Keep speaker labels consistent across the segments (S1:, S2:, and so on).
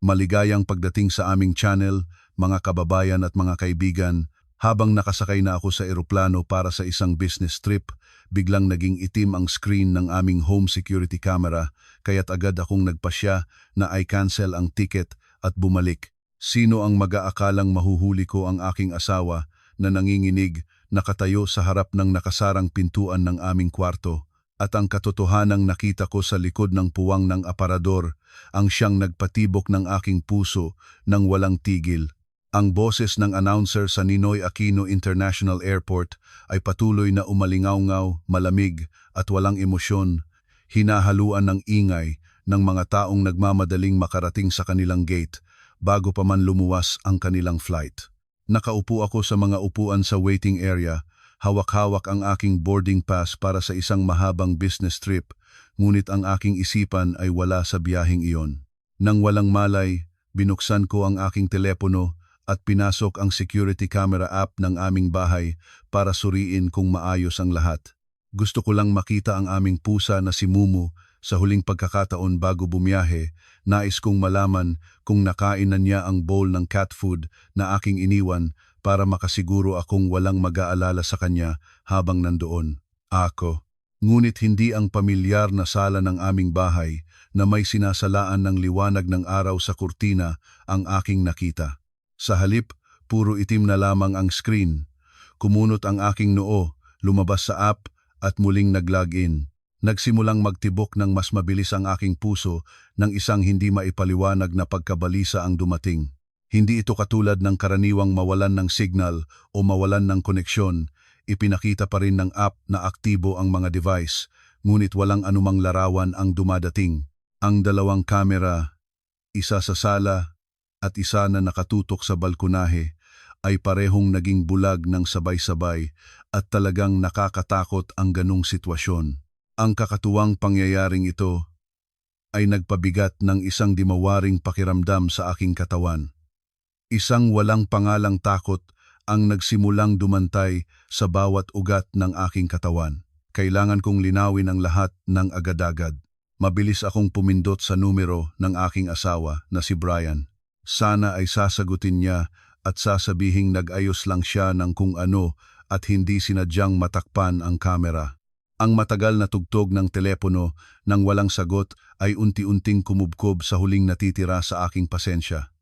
S1: Maligayang pagdating sa aming channel, mga kababayan at mga kaibigan. Habang nakasakay na ako sa eroplano para sa isang business trip, biglang naging itim ang screen ng aming home security camera, kaya't agad akong nagpasya na i-cancel ang ticket at bumalik. Sino ang mag-aakalang mahuhuli ko ang aking asawa na nanginginig, nakatayo sa harap ng nakasarang pintuan ng aming kwarto, at ang katotohanang nakita ko sa likod ng puwang ng aparador ang siyang nagpatibok ng aking puso nang walang tigil. Ang boses ng announcer sa Ninoy Aquino International Airport ay patuloy na umalingaw-ngaw, malamig at walang emosyon, hinahaluan ng ingay ng mga taong nagmamadaling makarating sa kanilang gate bago pa man lumuwas ang kanilang flight. Nakaupo ako sa mga upuan sa waiting area, hawak-hawak ang aking boarding pass para sa isang mahabang business trip, ngunit ang aking isipan ay wala sa biyaheng iyon. Nang walang malay, binuksan ko ang aking telepono at pinasok ang security camera app ng aming bahay para suriin kung maayos ang lahat. Gusto ko lang makita ang aming pusa na si Mumu sa huling pagkakataon bago bumiyahe. Nais kong malaman kung nakain na niya ang bowl ng cat food na aking iniwan para makasiguro akong walang mag-aalala sa kanya habang nandoon. Ngunit hindi ang pamilyar na sala ng aming bahay na may sinasalaan ng liwanag ng araw sa kurtina ang aking nakita. Sa halip, puro itim na lamang ang screen. Kumunot ang aking noo, lumabas sa app at muling nag-login. Nagsimulang magtibok ng mas mabilis ang aking puso nang isang hindi maipaliwanag na pagkabalisa ang dumating. Hindi ito katulad ng karaniwang mawalan ng signal o mawalan ng koneksyon. Ipinakita pa rin ng app na aktibo ang mga device, ngunit walang anumang larawan ang dumadating. Ang dalawang kamera, isa sa sala at isa na nakatutok sa balkonahe, ay parehong naging bulag ng sabay-sabay at talagang nakakatakot ang ganong sitwasyon. Ang kakatuwang pangyayaring ito ay nagpabigat ng isang dimawaring pakiramdam sa aking katawan. Isang walang pangalang takot ang nagsimulang dumantay sa bawat ugat ng aking katawan. Kailangan kong linawin ang lahat ng agad-agad. Mabilis akong pumindot sa numero ng aking asawa na si Brian. Sana ay sasagutin niya at sasabihing nag-ayos lang siya ng kung ano at hindi sinadyang matakpan ang kamera. Ang matagal na tugtog ng telepono nang walang sagot ay unti-unting kumubkob sa huling natitira sa aking pasensya.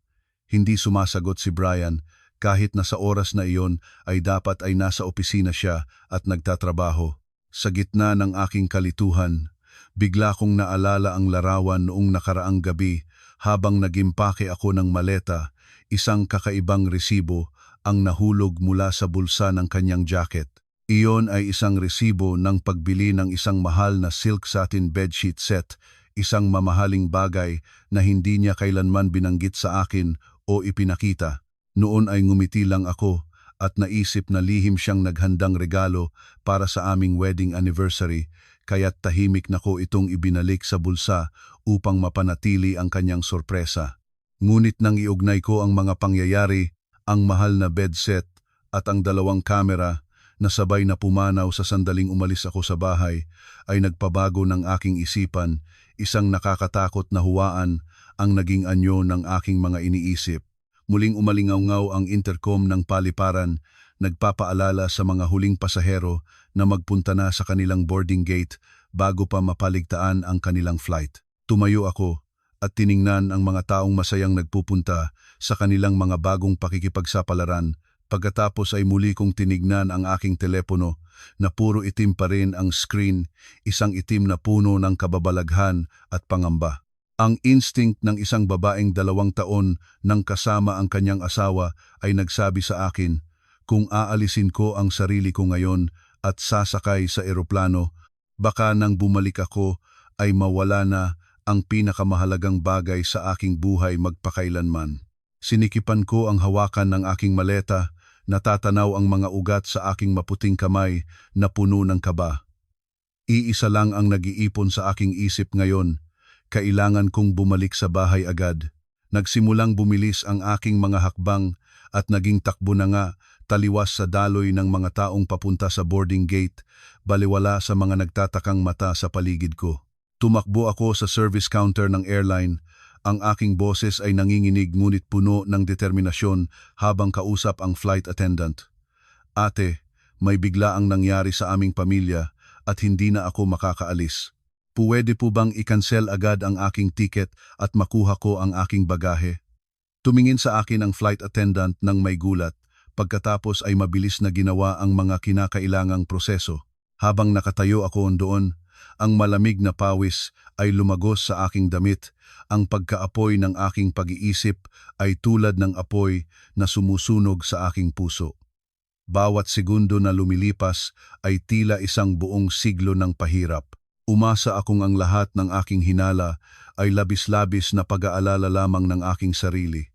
S1: Hindi sumasagot si Brian kahit na sa oras na iyon ay dapat ay nasa opisina siya at nagtatrabaho. Sa gitna ng aking kalituhan, bigla kong naalala ang larawan noong nakaraang gabi habang nagimpake ako ng maleta, isang kakaibang resibo ang nahulog mula sa bulsa ng kanyang jacket. Iyon ay isang resibo ng pagbili ng isang mahal na silk satin bedsheet set, isang mamahaling bagay na hindi niya kailanman binanggit sa akin o ipinakita. Noon ay ngumiti lang ako at naisip na lihim siyang naghandang regalo para sa aming wedding anniversary, kaya't tahimik na ko itong ibinalik sa bulsa upang mapanatili ang kanyang sorpresa. Ngunit nang iugnay ko ang mga pangyayari, ang mahal na bedset at ang dalawang kamera na sabay na pumanaw sa sandaling umalis ako sa bahay, ay nagpabago ng aking isipan. Isang nakakatakot na huwaan ang naging anyo ng aking mga iniisip. Muling umalingaw-ngaw ang intercom ng paliparan, nagpapaalala sa mga huling pasahero na magpunta na sa kanilang boarding gate bago pa mapaligtaan ang kanilang flight. Tumayo ako at tiningnan ang mga taong masayang nagpupunta sa kanilang mga bagong pakikipagsapalaran. Pagkatapos ay muli kong tinignan ang aking telepono na puro itim pa rin ang screen, isang itim na puno ng kababalaghan at pangamba. Ang instinct ng isang babaeng 2 taon nang kasama ang kanyang asawa ay nagsabi sa akin, kung aalisin ko ang sarili ko ngayon at sasakay sa eroplano, baka nang bumalik ako ay mawala na ang pinakamahalagang bagay sa aking buhay magpakailanman. Sinikipan ko ang hawakan ng aking maleta, natatanaw ang mga ugat sa aking maputing kamay na puno ng kaba. Iisa lang ang nag-iipon sa aking isip ngayon, kailangan kong bumalik sa bahay agad. Nagsimulang bumilis ang aking mga hakbang at naging takbo na nga, taliwas sa daloy ng mga taong papunta sa boarding gate, baliwala sa mga nagtatakang mata sa paligid ko. Tumakbo ako sa service counter ng airline Ang aking boses ay nanginginig ngunit puno ng determinasyon habang kausap ang flight attendant. Ate, may biglaang nangyari sa aming pamilya at hindi na ako makakaalis. Puwede po bang i-cancel agad ang aking ticket at makuha ko ang aking bagahe? Tumingin sa akin ang flight attendant ng may gulat, pagkatapos ay mabilis na ginawa ang mga kinakailangang proseso. Habang nakatayo ako doon, ang malamig na pawis ay lumagos sa aking damit. Ang pagkaapoy ng aking pag-iisip ay tulad ng apoy na sumusunog sa aking puso. Bawat segundo na lumilipas ay tila isang buong siglo ng pahirap. Umasa akong ang lahat ng aking hinala ay labis-labis na pag-aalala lamang ng aking sarili.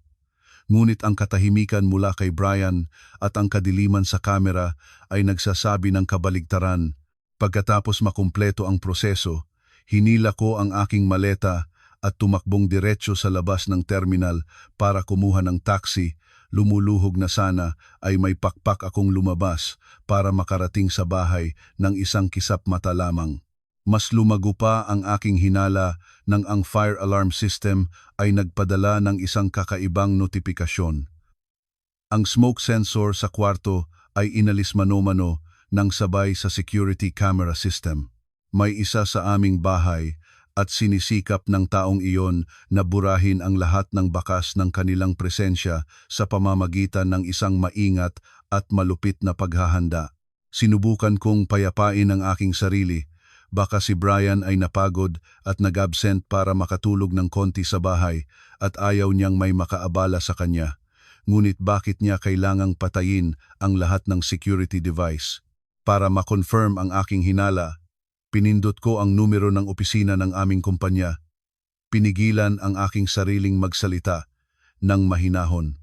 S1: Ngunit ang katahimikan mula kay Brian at ang kadiliman sa kamera ay nagsasabi ng kabaligtaran. Pagkatapos makumpleto ang proseso, hinila ko ang aking maleta at tumakbong diretso sa labas ng terminal para kumuha ng taxi. Lumuluhog na sana ay may pakpak akong lumabas para makarating sa bahay ng isang kisap mata lamang. Mas lumago pa ang aking hinala nang ang fire alarm system ay nagpadala ng isang kakaibang notifikasyon. Ang smoke sensor sa kwarto ay inalis mano-mano nang sabay sa security camera system. May isa sa aming bahay at sinisikap ng taong iyon na burahin ang lahat ng bakas ng kanilang presensya sa pamamagitan ng isang maingat at malupit na paghahanda. Sinubukan kong payapain ang aking sarili. Baka si Brian ay napagod at nag-absent para makatulog ng konti sa bahay at ayaw niyang may makaabala sa kanya. Ngunit bakit niya kailangang patayin ang lahat ng security device? Para ma-confirm ang aking hinala, pinindot ko ang numero ng opisina ng aming kumpanya. Pinigilan ang aking sariling magsalita ng mahinahon.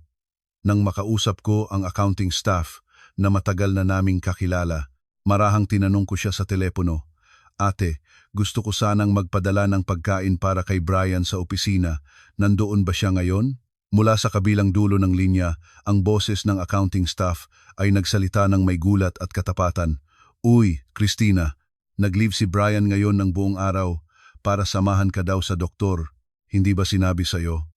S1: Nang makausap ko ang accounting staff na matagal na naming kakilala, marahang tinanong ko siya sa telepono, "Ate, gusto ko sanang magpadala ng pagkain para kay Brian sa opisina. Nandoon ba siya ngayon?" Mula sa kabilang dulo ng linya, ang boses ng accounting staff ay nagsalita ng may gulat at katapatan. "Uy, Christina, nag-leave si Brian ngayon ng buong araw para samahan ka daw sa doktor. Hindi ba sinabi sa'yo?"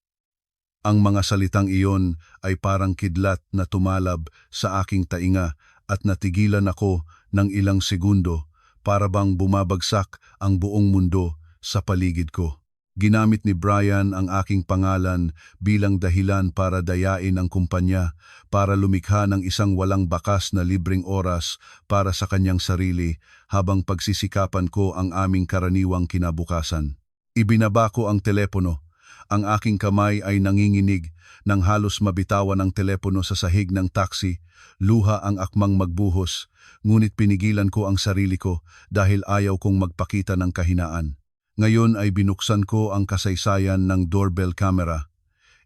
S1: Ang mga salitang iyon ay parang kidlat na tumalab sa aking tainga at natigilan ako ng ilang segundo para bang bumabagsak ang buong mundo sa paligid ko. Ginamit ni Brian ang aking pangalan bilang dahilan para dayain ang kumpanya, para lumikha ng isang walang bakas na libreng oras para sa kanyang sarili habang pagsisikapan ko ang aming karaniwang kinabukasan. Ibinaba ko ang telepono. Ang aking kamay ay nanginginig nang halos mabitawan ang telepono sa sahig ng taxi. Luha ang akmang magbuhos, ngunit pinigilan ko ang sarili ko dahil ayaw kong magpakita ng kahinaan. Ngayon ay binuksan ko ang kasaysayan ng doorbell camera.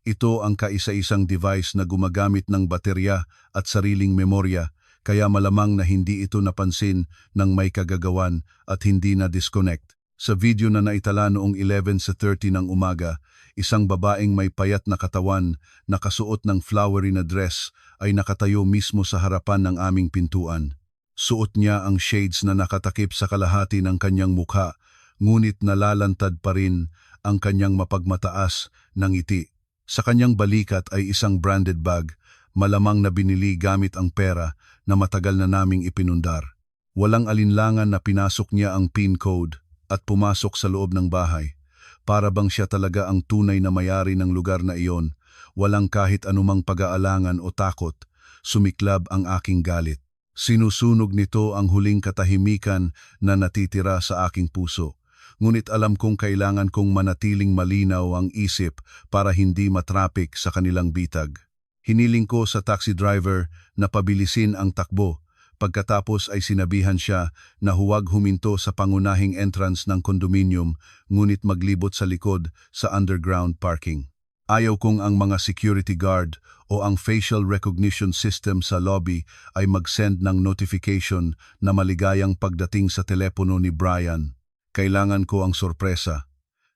S1: Ito ang kaisa-isang device na gumagamit ng baterya at sariling memorya, kaya malamang na hindi ito napansin ng may kagagawan at hindi na disconnect. Sa video na naitala noong 11:30 ng umaga, isang babaeng may payat na katawan, nakasuot ng flowery na dress, ay nakatayo mismo sa harapan ng aming pintuan. Suot niya ang shades na nakatakip sa kalahati ng kanyang mukha, ngunit nalalantad pa rin ang kanyang mapagmataas na ngiti. Sa kanyang balikat ay isang branded bag, malamang na binili gamit ang pera na matagal na naming ipinundar. Walang alinlangan na pinasok niya ang PIN code at pumasok sa loob ng bahay. Para bang siya talaga ang tunay na may-ari ng lugar na iyon, walang kahit anumang pag-aalangan o takot. Sumiklab ang aking galit. Sinusunog nito ang huling katahimikan na natitira sa aking puso. Ngunit alam kong kailangan kong manatiling malinaw ang isip para hindi matrapik sa kanilang bitag. Hiniling ko sa taxi driver na pabilisin ang takbo. Pagkatapos ay sinabihan siya na huwag huminto sa pangunahing entrance ng kondominium, ngunit maglibot sa likod sa underground parking. Ayaw kong ang mga security guard o ang facial recognition system sa lobby ay mag-send ng notification na maligayang pagdating sa telepono ni Brian. Kailangan ko ang sorpresa.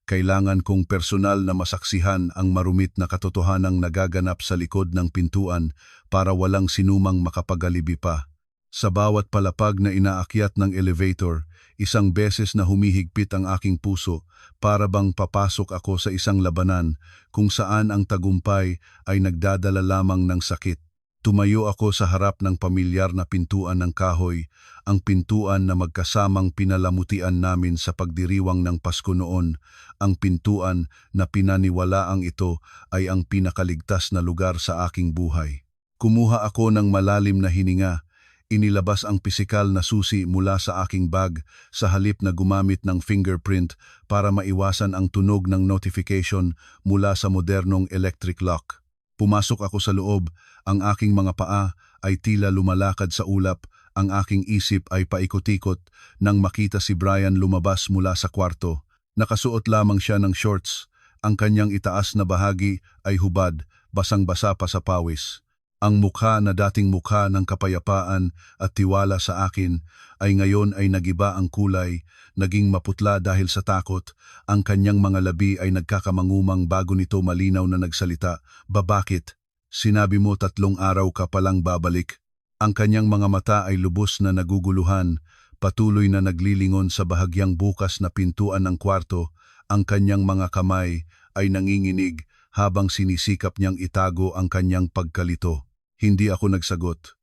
S1: Kailangan kong personal na masaksihan ang marumit na katotohanang nagaganap sa likod ng pintuan para walang sinumang makapagalibi pa. Sa bawat palapag na inaakyat ng elevator, Isang beses na humihigpit ang aking puso para bang papasok ako sa isang labanan kung saan ang tagumpay ay nagdadala lamang ng sakit. Tumayo ako sa harap ng pamilyar na pintuan ng kahoy, ang pintuan na magkasamang pinalamutian namin sa pagdiriwang ng Pasko noon, ang pintuan na pinaniwalaang ito ay ang pinakaligtas na lugar sa aking buhay. Kumuha ako ng malalim na hininga, inilabas ang pisikal na susi mula sa aking bag sa halip na gumamit ng fingerprint para maiwasan ang tunog ng notification mula sa modernong electric lock. Pumasok ako sa loob, ang aking mga paa ay tila lumalakad sa ulap, ang aking isip ay paikot-ikot nang makita si Brian lumabas mula sa kwarto. Nakasuot lamang siya ng shorts, ang kanyang itaas na bahagi ay hubad, basang-basa pa sa pawis. Ang mukha na dating mukha ng kapayapaan at tiwala sa akin ay ngayon ay nagiba ang kulay, naging maputla dahil sa takot. Ang kanyang mga labi ay nagkakamangumang bago nito malinaw na nagsalita, "Bakit? Sinabi mo 3 araw ka palang babalik." Ang kanyang mga mata ay lubos na naguguluhan, patuloy na naglilingon sa bahagyang bukas na pintuan ng kwarto. Ang kanyang mga kamay ay nanginginig habang sinisikap niyang itago ang kanyang pagkalito. Hindi ako nagsagot.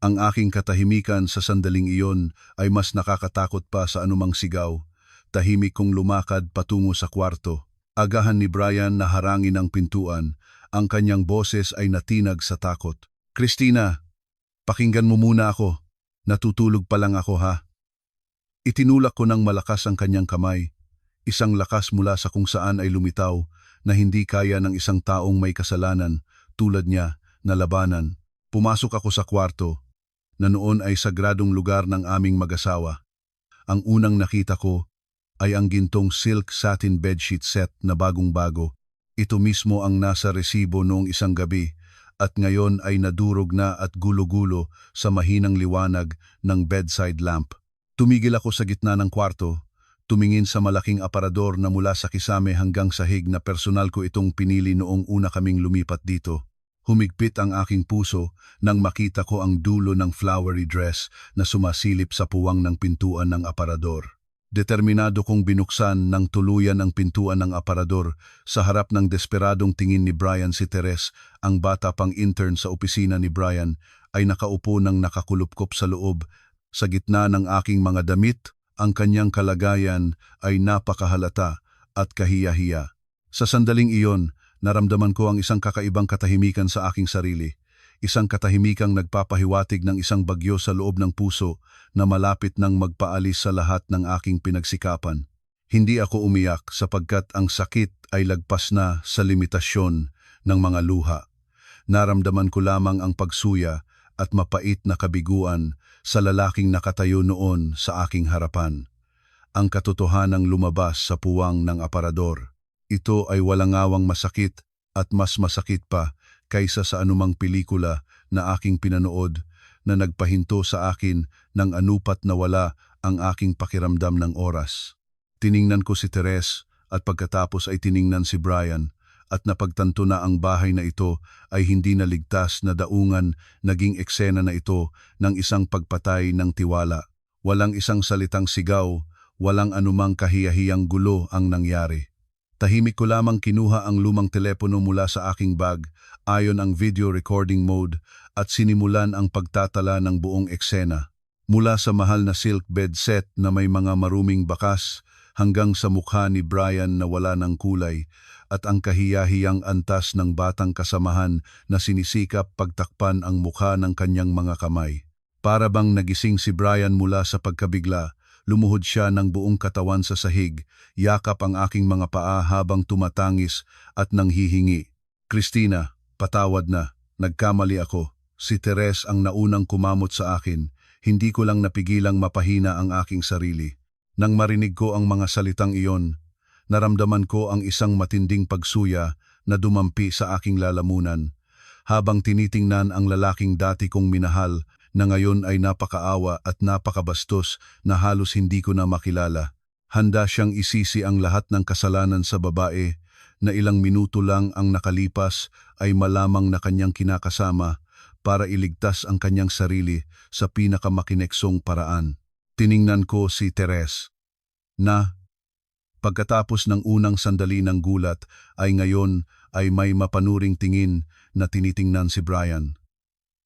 S1: Ang aking katahimikan sa sandaling iyon ay mas nakakatakot pa sa anumang sigaw. Tahimik kong lumakad patungo sa kwarto. Agahan ni Brian na harangin ang pintuan. Ang kanyang boses ay natinag sa takot. "Christina, pakinggan mo muna ako. Natutulog pa lang ako ha." Itinulak ko ng malakas ang kanyang kamay. Isang lakas mula sa kung saan ay lumitaw na hindi kaya ng isang taong may kasalanan tulad niya na labanan. Pumasok ako sa kwarto na noon ay sagradong lugar ng aming mag-asawa. Ang unang nakita ko ay ang gintong silk satin bedsheet set na bagong-bago. Ito mismo ang nasa resibo noong isang gabi at ngayon ay nadurog na at gulo-gulo sa mahinang liwanag ng bedside lamp. Tumigil ako sa gitna ng kwarto, tumingin sa malaking aparador na mula sa kisame hanggang sahig na personal ko itong pinili noong una kaming lumipat dito. Humigpit ang aking puso nang makita ko ang dulo ng flowery dress na sumasilip sa puwang ng pintuan ng aparador. Determinado kong binuksan ng tuluyan ang pintuan ng aparador. Sa harap ng desperadong tingin ni Brian, si Teres, ang bata pang intern sa opisina ni Brian, ay nakaupo ng nakakulupkop sa loob. Sa gitna ng aking mga damit, ang kanyang kalagayan ay napakahalata at kahiya-hiya. Sa sandaling iyon, naramdaman ko ang isang kakaibang katahimikan sa aking sarili. Isang katahimikang nagpapahiwatig ng isang bagyo sa loob ng puso na malapit nang magpaalis sa lahat ng aking pinagsikapan. Hindi ako umiyak sapagkat ang sakit ay lagpas na sa limitasyon ng mga luha. Naramdaman ko lamang ang pagsuya at mapait na kabiguan sa lalaking nakatayo noon sa aking harapan. Ang katotohanang lumabas sa puwang ng aparador. Ito ay walangawang masakit at mas masakit pa kaysa sa anumang pelikula na aking pinanood na nagpahinto sa akin ng anupat na wala ang aking pakiramdam ng oras. Tiningnan ko si Teres at pagkatapos ay tiningnan si Brian at napagtanto na ang bahay na ito ay hindi naligtas na daungan, naging eksena na ito ng isang pagpatay ng tiwala. Walang isang salitang sigaw, walang anumang kahiyahiyang gulo ang nangyari. Tahimik ko lamang kinuha ang lumang telepono mula sa aking bag, ayon ang video recording mode, at sinimulan ang pagtatala ng buong eksena. Mula sa mahal na silk bed set na may mga maruming bakas, hanggang sa mukha ni Brian na wala ng kulay, at ang kahiyahiyang antas ng batang kasamahan na sinisikap pagtakpan ang mukha ng kanyang mga kamay. Para bang nagising si Brian mula sa pagkabigla, lumuhod siya ng buong katawan sa sahig, yakap ang aking mga paa habang tumatangis at nanghihingi. "Christina, patawad na, nagkamali ako." Si Teres ang naunang kumamot sa akin, hindi ko lang napigilang mapahina ang aking sarili. Nang marinig ko ang mga salitang iyon, naramdaman ko ang isang matinding pagsuya na dumampi sa aking lalamunan. Habang tinitingnan ang lalaking dati kong minahal, na ngayon ay napakaawa at napakabastos na halos hindi ko na makilala. Handa siyang isisi ang lahat ng kasalanan sa babae na ilang minuto lang ang nakalipas ay malamang na kanyang kinakasama para iligtas ang kanyang sarili sa pinakamakineksong paraan. Tiningnan ko si Teres na pagkatapos ng unang sandali ng gulat ay ngayon ay may mapanuring tingin na tinitingnan si Brian.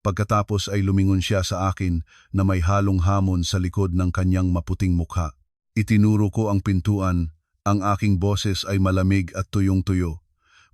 S1: Pagkatapos ay lumingon siya sa akin na may halong hamon sa likod ng kanyang maputing mukha. Itinuro ko ang pintuan, ang aking boses ay malamig at tuyong-tuyo.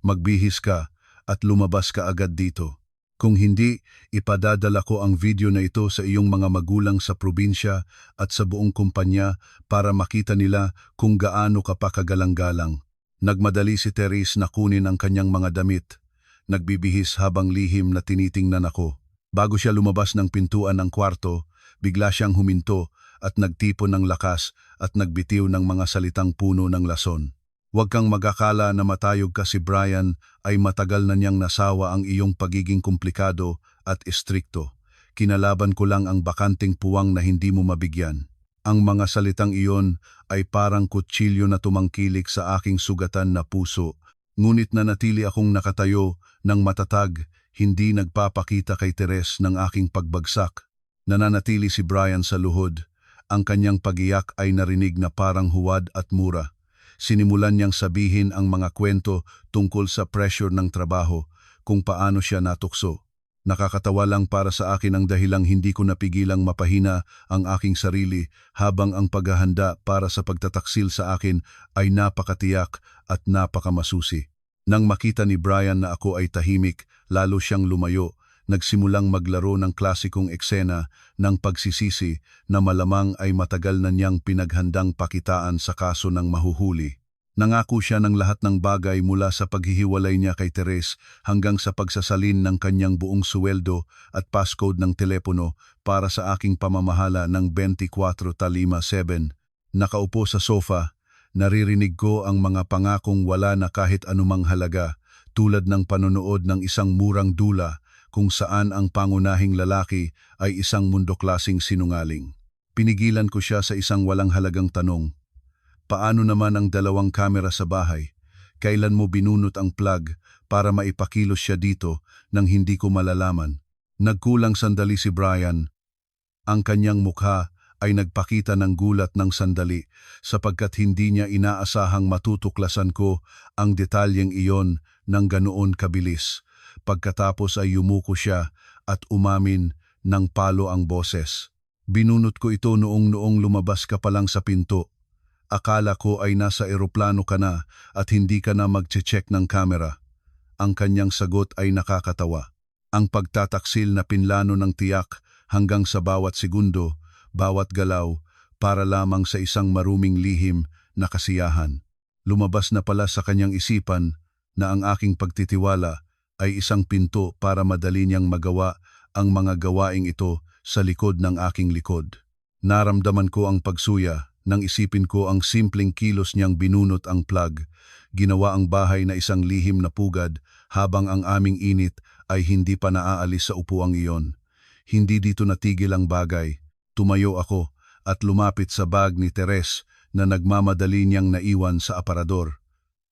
S1: Magbihis ka at lumabas ka agad dito. Kung hindi, ipadadala ko ang video na ito sa iyong mga magulang sa probinsya at sa buong kumpanya para makita nila kung gaano ka pa kagalang-galang. Nagmadali si Teres na kunin ang kanyang mga damit. Nagbibihis habang lihim na tinitingnan ako. Bago siya lumabas ng pintuan ng kwarto, bigla siyang huminto at nagtipon ng lakas at nagbitiw ng mga salitang puno ng lason. Huwag kang magakala na matayog ka, si Brian ay matagal na niyang nasawa ang iyong pagiging komplikado at istrikto. Kinalaban ko lang ang bakanting puwang na hindi mo mabigyan. Ang mga salitang iyon ay parang kutsilyo na tumangkilik sa aking sugatan na puso. Ngunit nanatili akong nakatayo ng matatag, hindi nagpapakita kay Teres ng aking pagbagsak. Nananatili si Brian sa luhod. Ang kanyang pagiyak ay narinig na parang huwad at mura. Sinimulan niyang sabihin ang mga kwento tungkol sa pressure ng trabaho, kung paano siya natukso. Nakakatawa lang para sa akin ang dahilang hindi ko napigilang mapahina ang aking sarili habang ang paghahanda para sa pagtataksil sa akin ay napakatiyak at napakamasusi. Nang makita ni Brian na ako ay tahimik, lalo siyang lumayo, nagsimulang maglaro ng klasikong eksena ng pagsisisi na malamang ay matagal na niyang pinaghandang pakitaan sa kaso ng mahuhuli. Nangako siya ng lahat ng bagay mula sa paghihiwalay niya kay Teres hanggang sa pagsasalin ng kanyang buong suweldo at passcode ng telepono para sa aking pamamahala ng 24/7. Nakaupo sa sofa, naririnig ko ang mga pangakong wala na kahit anumang halaga, tulad ng panonood ng isang murang dula kung saan ang pangunahing lalaki ay isang mundoklasing sinungaling. Pinigilan ko siya sa isang walang halagang tanong. Paano naman ang 2 kamera sa bahay? Kailan mo binunot ang plug para maipakilos siya dito nang hindi ko malalaman? Nagkulang sandali si Brian. Ang kanyang mukha ay nagpakita ng gulat ng sandali sapagkat hindi niya inaasahang matutuklasan ko ang detalyeng iyon ng ganoon kabilis. Pagkatapos ay yumuko siya at umamin ng palo ang boses. Binunot ko ito noong lumabas ka pa lang sa pinto. Akala ko ay nasa eroplano ka na at hindi ka na magche-check ng kamera. Ang kanyang sagot ay nakakatawa. Ang pagtataksil na pinlano ng tiyak hanggang sa bawat segundo, bawat galaw, para lamang sa isang maruming lihim na kasiyahan. Lumabas na pala sa kanyang isipan na ang aking pagtitiwala ay isang pinto para madali niyang magawa ang mga gawaing ito sa likod ng aking likod. Naramdaman ko ang pagsuya nang isipin ko ang simpleng kilos niyang binunot ang plug. Ginawa ang bahay na isang lihim na pugad habang ang aming init ay hindi pa naaalis sa upuang iyon. Hindi dito natigil ang bagay. Tumayo ako at lumapit sa bag ni Teres na nagmamadali niyang naiwan sa aparador.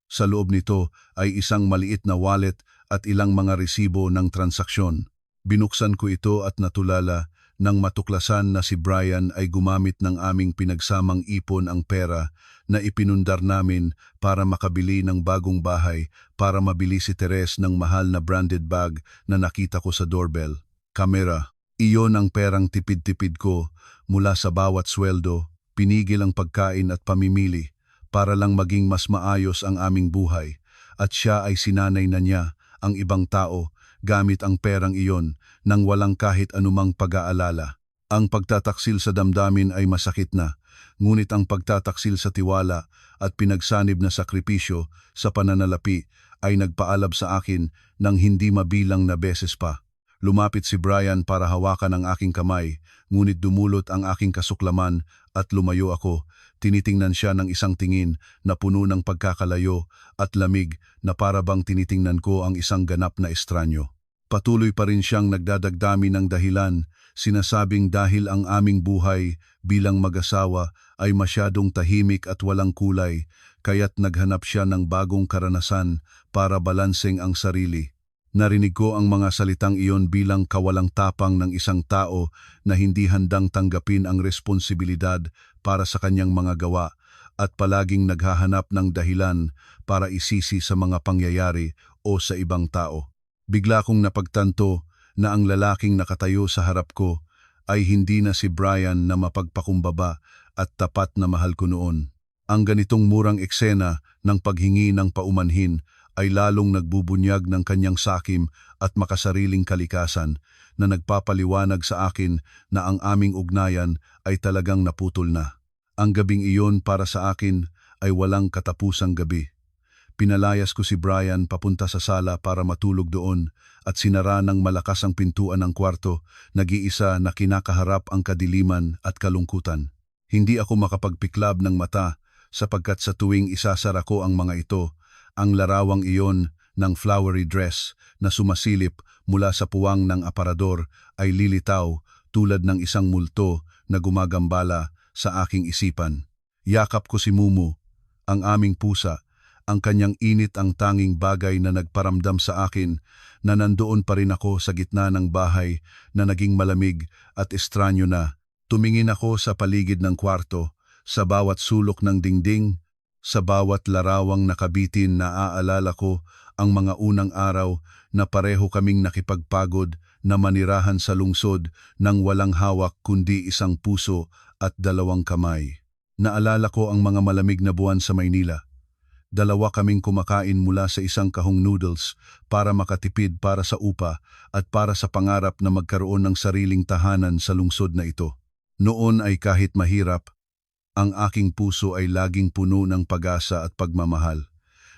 S1: Sa loob nito ay isang maliit na wallet at ilang mga resibo ng transaksyon. Binuksan ko ito at natulala nang matuklasan na si Brian ay gumamit ng aming pinagsamang ipon ang pera na ipinundar namin para makabili ng bagong bahay para mabili si Teres ng mahal na branded bag na nakita ko sa doorbell. Kamera. Iyon ang perang tipid-tipid ko mula sa bawat sweldo, pinigil ang pagkain at pamimili para lang maging mas maayos ang aming buhay at siya ay sinanay na niya ang ibang tao gamit ang perang iyon nang walang kahit anumang pag-aalala. Ang pagtataksil sa damdamin ay masakit na, ngunit ang pagtataksil sa tiwala at pinagsanib na sakripisyo sa pananalapi ay nagpaalab sa akin ng hindi mabilang na beses pa. Lumapit si Brian para hawakan ang aking kamay, ngunit dumulot ang aking kasuklaman at lumayo ako. Tinitingnan siya ng isang tingin na puno ng pagkakalayo at lamig na para bang tinitingnan ko ang isang ganap na estranyo. Patuloy pa rin siyang nagdadagdami ng dahilan, sinasabing dahil ang aming buhay bilang mag-asawa ay masyadong tahimik at walang kulay, kaya't naghanap siya ng bagong karanasan para balanseng ang sarili. Narinig ko ang mga salitang iyon bilang kawalang tapang ng isang tao na hindi handang tanggapin ang responsibilidad para sa kanyang mga gawa at palaging naghahanap ng dahilan para isisi sa mga pangyayari o sa ibang tao. Bigla kong napagtanto na ang lalaking nakatayo sa harap ko ay hindi na si Brian na mapagpakumbaba at tapat na mahal ko noon. Ang ganitong murang eksena ng paghingi ng paumanhin ay lalong nagbubunyag ng kanyang sakim at makasariling kalikasan na nagpapaliwanag sa akin na ang aming ugnayan ay talagang naputol na. Ang gabing iyon para sa akin ay walang katapusang gabi. Pinalayas ko si Brian papunta sa sala para matulog doon at sinara ng malakas ang pintuan ng kwarto, nag-iisa na kinakaharap ang kadiliman at kalungkutan. Hindi ako makapagpiklab ng mata sapagkat sa tuwing isasara ko ang mga ito, ang larawang iyon ng flowery dress na sumasilip mula sa puwang ng aparador ay lilitaw tulad ng isang multo na gumagambala sa aking isipan. Yakap ko si Mumu, ang aming pusa, ang kanyang init ang tanging bagay na nagparamdam sa akin na nandoon pa rin ako sa gitna ng bahay na naging malamig at estranyo na. Tumingin ako sa paligid ng kwarto, sa bawat sulok ng dingding, sa bawat larawang nakabitin na aalala ko ang mga unang araw na pareho kaming nakipagpagod na manirahan sa lungsod nang walang hawak kundi isang puso at dalawang kamay. Naalala ko ang mga malamig na buwan sa Maynila. Dalawa kaming kumakain mula sa isang kahong noodles para makatipid para sa upa at para sa pangarap na magkaroon ng sariling tahanan sa lungsod na ito. Noon ay kahit mahirap, ang aking puso ay laging puno ng pag-asa at pagmamahal.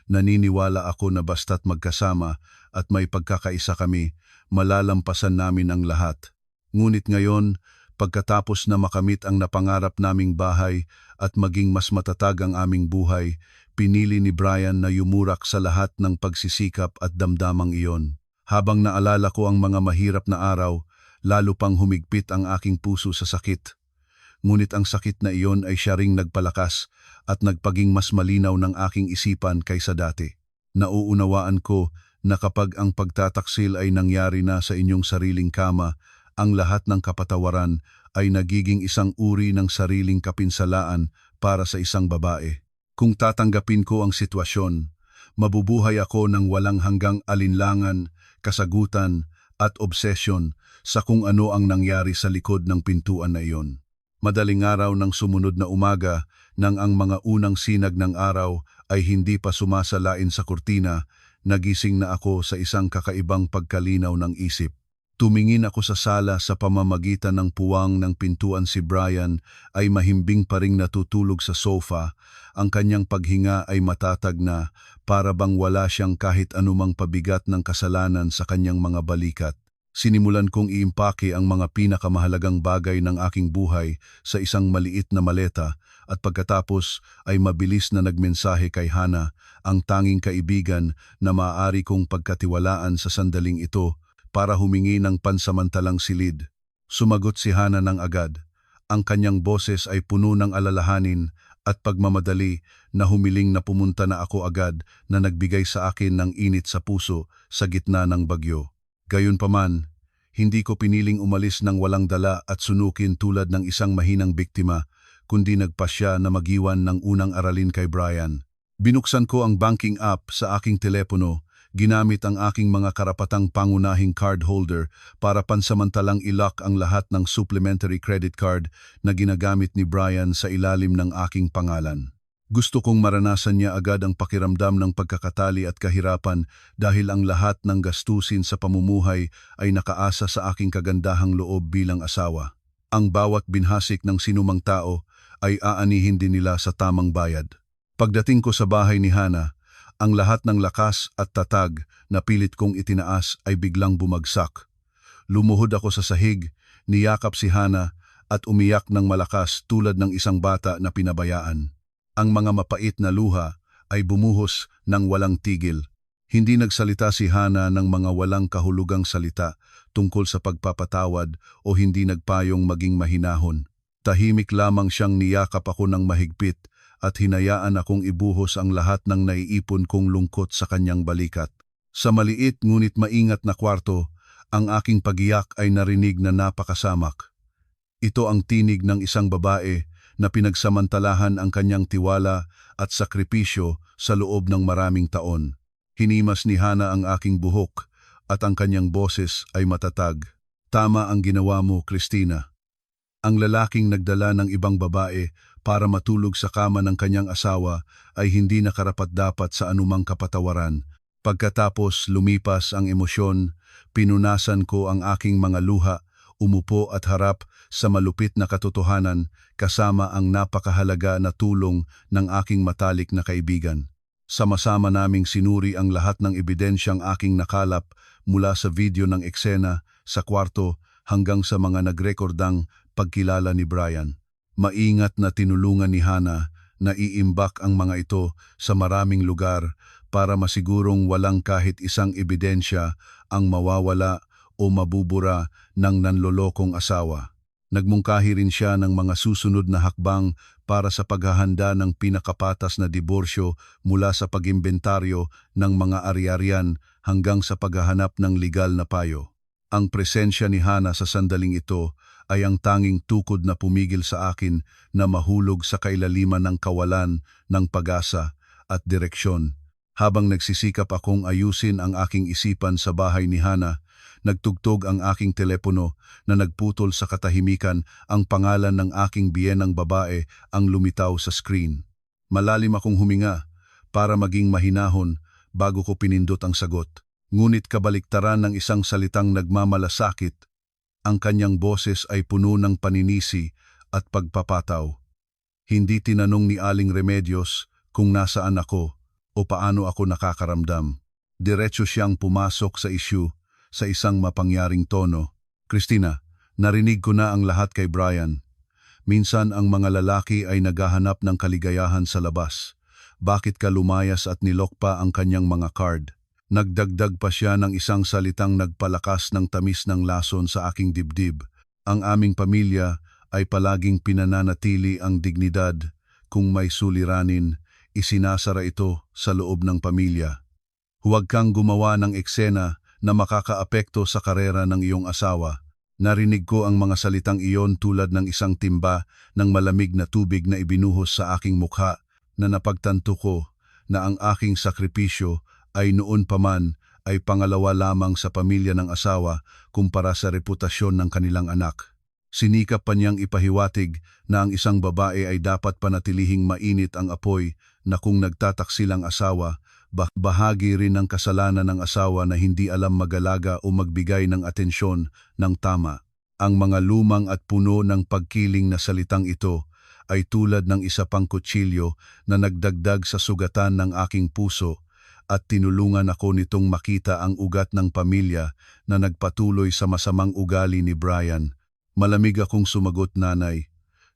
S1: Naniniwala ako na basta't magkasama at may pagkakaisa kami, malalampasan namin ang lahat. Ngunit ngayon, pagkatapos na makamit ang napangarap naming bahay at maging mas matatag ang aming buhay, pinili ni Brian na yumurak sa lahat ng pagsisikap at damdamang iyon. Habang naalala ko ang mga mahirap na araw, lalo pang humigpit ang aking puso sa sakit. Ngunit ang sakit na iyon ay siya ring nagpalakas at nagpaging mas malinaw ng aking isipan kaysa dati. Nauunawaan ko na kapag ang pagtataksil ay nangyari na sa inyong sariling kama, ang lahat ng kapatawaran ay nagiging isang uri ng sariling kapinsalaan para sa isang babae. Kung tatanggapin ko ang sitwasyon, mabubuhay ako ng walang hanggang alinlangan, kasagutan at obsesyon sa kung ano ang nangyari sa likod ng pintuan na iyon. Madaling araw ng sumunod na umaga nang ang mga unang sinag ng araw ay hindi pa sumasalain sa kurtina, nagising na ako sa isang kakaibang pagkalinaw ng isip. Tumingin ako sa sala sa pamamagitan ng puwang ng pintuan. Si Brian ay mahimbing pa ring natutulog sa sofa, ang kanyang paghinga ay matatag na para bang wala siyang kahit anumang pabigat ng kasalanan sa kanyang mga balikat. Sinimulan kong iimpake ang mga pinakamahalagang bagay ng aking buhay sa isang maliit na maleta at pagkatapos ay mabilis na nagmensahe kay Hana, ang tanging kaibigan na maaari kong pagkatiwalaan sa sandaling ito para humingi ng pansamantalang silid. Sumagot si Hana ng agad. Ang kanyang boses ay puno ng alalahanin at pagmamadali na humiling na pumunta na ako agad na nagbigay sa akin ng init sa puso sa gitna ng bagyo. Gayunpaman, hindi ko piniling umalis ng walang dala at sunukin tulad ng isang mahinang biktima, kundi nagpasya na magiwan ng unang aralin kay Brian. Binuksan ko ang banking app sa aking telepono, ginamit ang aking mga karapatang pangunahing card holder para pansamantalang ilock ang lahat ng supplementary credit card na ginagamit ni Brian sa ilalim ng aking pangalan. Gusto kong maranasan niya agad ang pakiramdam ng pagkakatali at kahirapan dahil ang lahat ng gastusin sa pamumuhay ay nakaasa sa aking kagandahang loob bilang asawa. Ang bawat binhasik ng sinumang tao ay aanihin din nila sa tamang bayad. Pagdating ko sa bahay ni Hana, ang lahat ng lakas at tatag na pilit kong itinaas ay biglang bumagsak. Lumuhod ako sa sahig, niyakap si Hana at umiyak ng malakas tulad ng isang bata na pinabayaan. Ang mga mapait na luha ay bumuhos ng walang tigil. Hindi nagsalita si Hana ng mga walang kahulugang salita tungkol sa pagpapatawad o hindi nagpayong maging mahinahon. Tahimik lamang siyang niyakap ako ng mahigpit at hinayaan akong ibuhos ang lahat ng naiipon kong lungkot sa kanyang balikat. Sa maliit ngunit maingat na kwarto, ang aking pagiyak ay narinig na napakasamak. Ito ang tinig ng isang babae na pinagsamantalahan ang kanyang tiwala at sakripisyo sa loob ng maraming taon. Hinimas ni Hana ang aking buhok at ang kanyang boses ay matatag. Tama ang ginawa mo, Christina. Ang lalaking nagdala ng ibang babae para matulog sa kama ng kanyang asawa ay hindi nakarapat-dapat sa anumang kapatawaran. Pagkatapos lumipas ang emosyon, pinunasan ko ang aking mga luha, umupo at harap sa malupit na katotohanan kasama ang napakahalaga na tulong ng aking matalik na kaibigan. Sama-sama naming sinuri ang lahat ng ebidensyang aking nakalap mula sa video ng eksena sa kwarto hanggang sa mga nagrekordang pagkilala ni Brian. Maingat na tinulungan ni Hana na iimbak ang mga ito sa maraming lugar para masigurong walang kahit isang ebidensya ang mawawala o mabubura ng nanlolokong asawa. Nagmungkahi rin siya ng mga susunod na hakbang para sa paghahanda ng pinakapatas na diborsyo mula sa pag-imbentaryo ng mga ari-arian hanggang sa paghahanap ng legal na payo. Ang presensya ni Hana sa sandaling ito ay ang tanging tukod na pumigil sa akin na mahulog sa kailaliman ng kawalan ng pag-asa at direksyon. Habang nagsisikap akong ayusin ang aking isipan sa bahay ni Hana, nagtugtog ang aking telepono na nagputol sa katahimikan. Ang pangalan ng aking biyenang babae ang lumitaw sa screen. Malalim akong huminga para maging mahinahon bago ko pinindot ang sagot. Ngunit kabaliktaran ng isang salitang nagmamalasakit, ang kanyang boses ay puno ng paninisi at pagpapataw. Hindi tinanong ni Aling Remedios kung nasaan ako o paano ako nakakaramdam. Diretso siyang pumasok sa isyu sa isang mapangyaring tono. Christina, narinig ko na ang lahat kay Brian. Minsan ang mga lalaki ay naghahanap ng kaligayahan sa labas. Bakit ka lumayas at nilok pa ang kanyang mga card? Nagdagdag pa siya ng isang salitang nagpalakas ng tamis ng lason sa aking dibdib. Ang aming pamilya ay palaging pinananatili ang dignidad. Kung may suliranin, isinasara ito sa loob ng pamilya. Huwag kang gumawa ng eksena na makakaapekto sa karera ng iyong asawa. Narinig ko ang mga salitang iyon tulad ng isang timba ng malamig na tubig na ibinuhos sa aking mukha na napagtanto ko na ang aking sakripisyo ay noon pa man ay pangalawa lamang sa pamilya ng asawa kumpara sa reputasyon ng kanilang anak. Sinikap pa niyang ipahiwatig na ang isang babae ay dapat panatilihing mainit ang apoy na kung nagtataksil ang asawa, bahagi rin ng kasalanan ng asawa na hindi alam mag-alaga o magbigay ng atensyon ng tama. Ang mga lumang at puno ng pagkiling na salitang ito ay tulad ng isa pang kutsilyo na nagdagdag sa sugatan ng aking puso at tinulungan ako nitong makita ang ugat ng pamilya na nagpatuloy sa masamang ugali ni Brian. Malamig akong sumagot, nanay.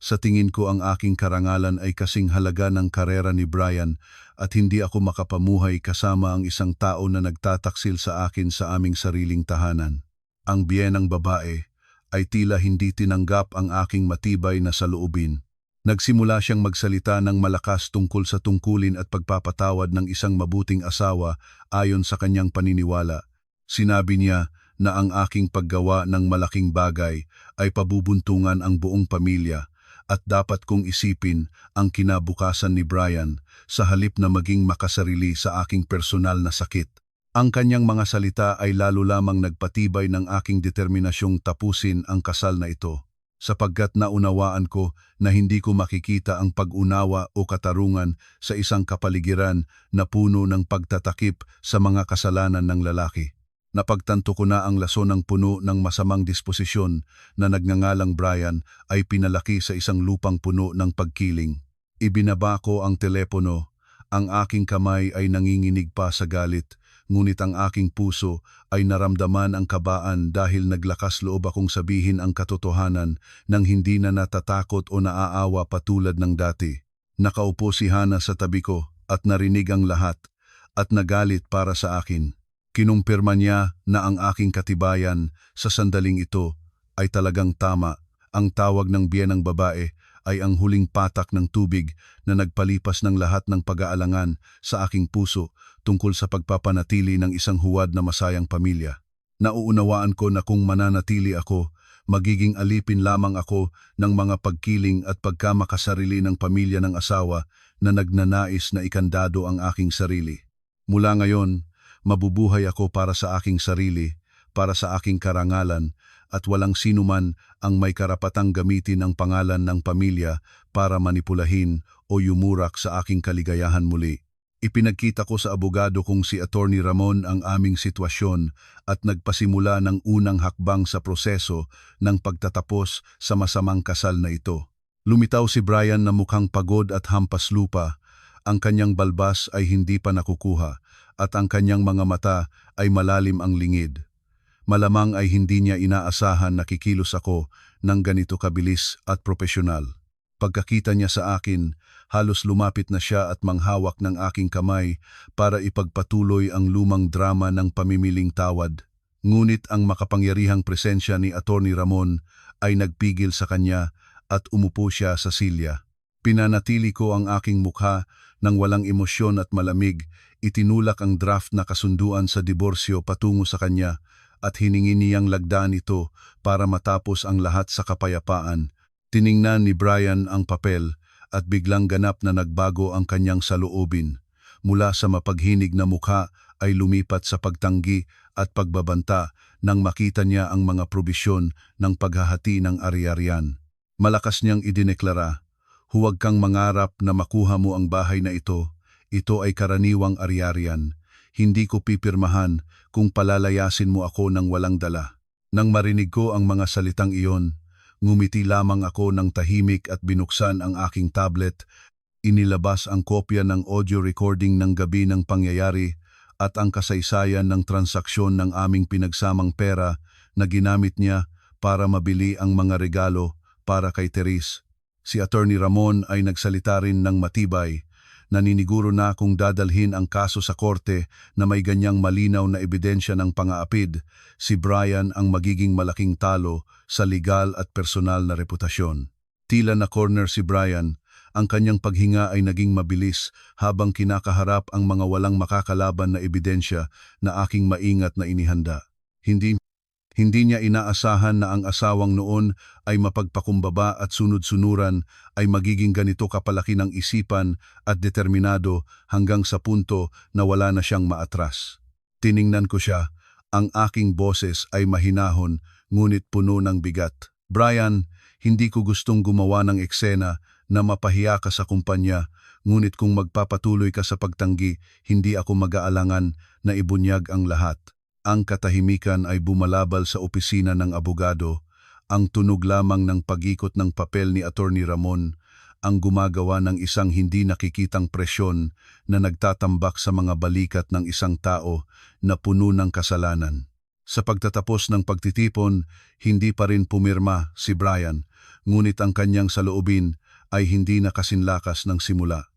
S1: Sa tingin ko ang aking karangalan ay kasing halaga ng karera ni Brian at hindi ako makapamuhay kasama ang isang tao na nagtataksil sa akin sa aming sariling tahanan. Ang biyenang babae ay tila hindi tinanggap ang aking matibay na saloobin. Nagsimula siyang magsalita ng malakas tungkol sa tungkulin at pagpapatawad ng isang mabuting asawa ayon sa kanyang paniniwala. Sinabi niya na ang aking paggawa ng malaking bagay ay pabubuntungan ang buong pamilya at dapat kong isipin ang kinabukasan ni Brian sa halip na maging makasarili sa aking personal na sakit. Ang kanyang mga salita ay lalo lamang nagpatibay ng aking determinasyong tapusin ang kasal na ito, sapagkat naunawaan ko na hindi ko makikita ang pag-unawa o katarungan sa isang kapaligiran na puno ng pagtatakip sa mga kasalanan ng lalaki. Napagtanto ko na ang lason ng puno ng masamang disposisyon na nagngangalang Brian ay pinalaki sa isang lupang puno ng pagkiling. Ibinaba ko ang telepono, ang aking kamay ay nanginginig pa sa galit, ngunit ang aking puso ay naramdaman ang kabaan dahil naglakas loob akong sabihin ang katotohanan nang hindi na natatakot o naaawa patulad ng dati. Nakaupo si Hana sa tabi ko at narinig ang lahat at nagalit para sa akin. Kinumpirma niya na ang aking katibayan sa sandaling ito ay talagang tama. Ang tawag ng biyenang babae ay ang huling patak ng tubig na nagpalipas ng lahat ng pag-aalangan sa aking puso tungkol sa pagpapanatili ng isang huwad na masayang pamilya. Nauunawaan ko na kung mananatili ako, magiging alipin lamang ako ng mga pagkiling at pagkamakasarili ng pamilya ng asawa na nagnanais na ikandado ang aking sarili. Mula ngayon, mabubuhay ako para sa aking sarili, para sa aking karangalan, at walang sinuman ang may karapatang gamitin ang pangalan ng pamilya para manipulahin o yumurak sa aking kaligayahan muli. Ipinagkita ko sa abogado kong si Attorney Ramon ang aming sitwasyon at nagpasimula ng unang hakbang sa proseso ng pagtatapos sa masamang kasal na ito. Lumitaw si Brian na mukhang pagod at hampas lupa. Ang kanyang balbas ay hindi pa nakukuha at ang kanyang mga mata ay malalim ang lingid. Malamang ay hindi niya inaasahan na kikilos ako ng ganito kabilis at propesyonal. Pagkakita niya sa akin, halos lumapit na siya at manghawak ng aking kamay para ipagpatuloy ang lumang drama ng pamimiling tawad. Ngunit ang makapangyarihang presensya ni Attorney Ramon ay nagpigil sa kanya at umupo siya sa silya. Pinanatili ko ang aking mukha nang walang emosyon at malamig, itinulak ang draft na kasunduan sa diborsyo patungo sa kanya at hiningi niyang lagdaan ito para matapos ang lahat sa kapayapaan. Tiningnan ni Brian ang papel at biglang ganap na nagbago ang kanyang saloobin. Mula sa mapaghinig na mukha ay lumipat sa pagtanggi at pagbabanta nang makita niya ang mga probisyon ng paghahati ng ari-arian. Malakas niyang idineklara, "Huwag kang mangarap na makuha mo ang bahay na ito. Ito ay karaniwang ari-arian. Hindi ko pipirmahan kung palalayasin mo ako ng walang dala." Nang marinig ko ang mga salitang iyon, ngumiti lamang ako ng tahimik at binuksan ang aking tablet. Inilabas ang kopya ng audio recording ng gabi ng pangyayari at ang kasaysayan ng transaksyon ng aming pinagsamang pera na ginamit niya para mabili ang mga regalo para kay Therese. Si Attorney Ramon ay nagsalita rin ng matibay. Naniniguro na kung dadalhin ang kaso sa korte na may ganyang malinaw na ebidensya ng pangaapid, si Brian ang magiging malaking talo sa legal at personal na reputasyon. Tila na corner si Brian, ang kanyang paghinga ay naging mabilis habang kinakaharap ang mga walang makakalaban na ebidensya na aking maingat na inihanda. Hindi niya inaasahan na ang asawang noon ay mapagpakumbaba at sunod-sunuran ay magiging ganito kapalaki ng isipan at determinado hanggang sa punto na wala na siyang maatras. Tiningnan ko siya, ang aking boses ay mahinahon ngunit puno ng bigat. "Brian, hindi ko gustong gumawa ng eksena na mapahiya ka sa kumpanya, ngunit kung magpapatuloy ka sa pagtanggi, hindi ako mag-aalangan na ibunyag ang lahat." Ang katahimikan ay bumalabal sa opisina ng abogado, ang tunog lamang ng pag-ikot ng papel ni Attorney Ramon, ang gumagawa ng isang hindi nakikitang presyon na nagtatambak sa mga balikat ng isang tao na puno ng kasalanan. Sa pagtatapos ng pagtitipon, hindi pa rin pumirma si Brian, ngunit ang kanyang saloobin ay hindi nakasinlakas ng simula.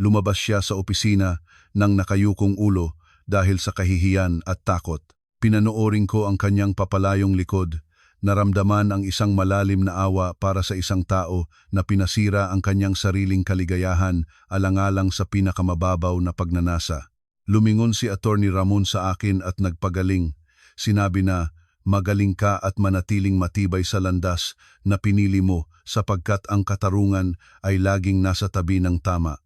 S1: Lumabas siya sa opisina ng nakayukong ulo dahil sa kahihiyan at takot. Pinanoorin ko ang kanyang papalayong likod, naramdaman ang isang malalim na awa para sa isang tao na pinasira ang kanyang sariling kaligayahan alang-alang sa pinakamababaw na pagnanasa. Lumingon si Attorney Ramon sa akin at nagpagaling. Sinabi na, "Magaling ka at manatiling matibay sa landas na pinili mo sapagkat ang katarungan ay laging nasa tabi ng tama."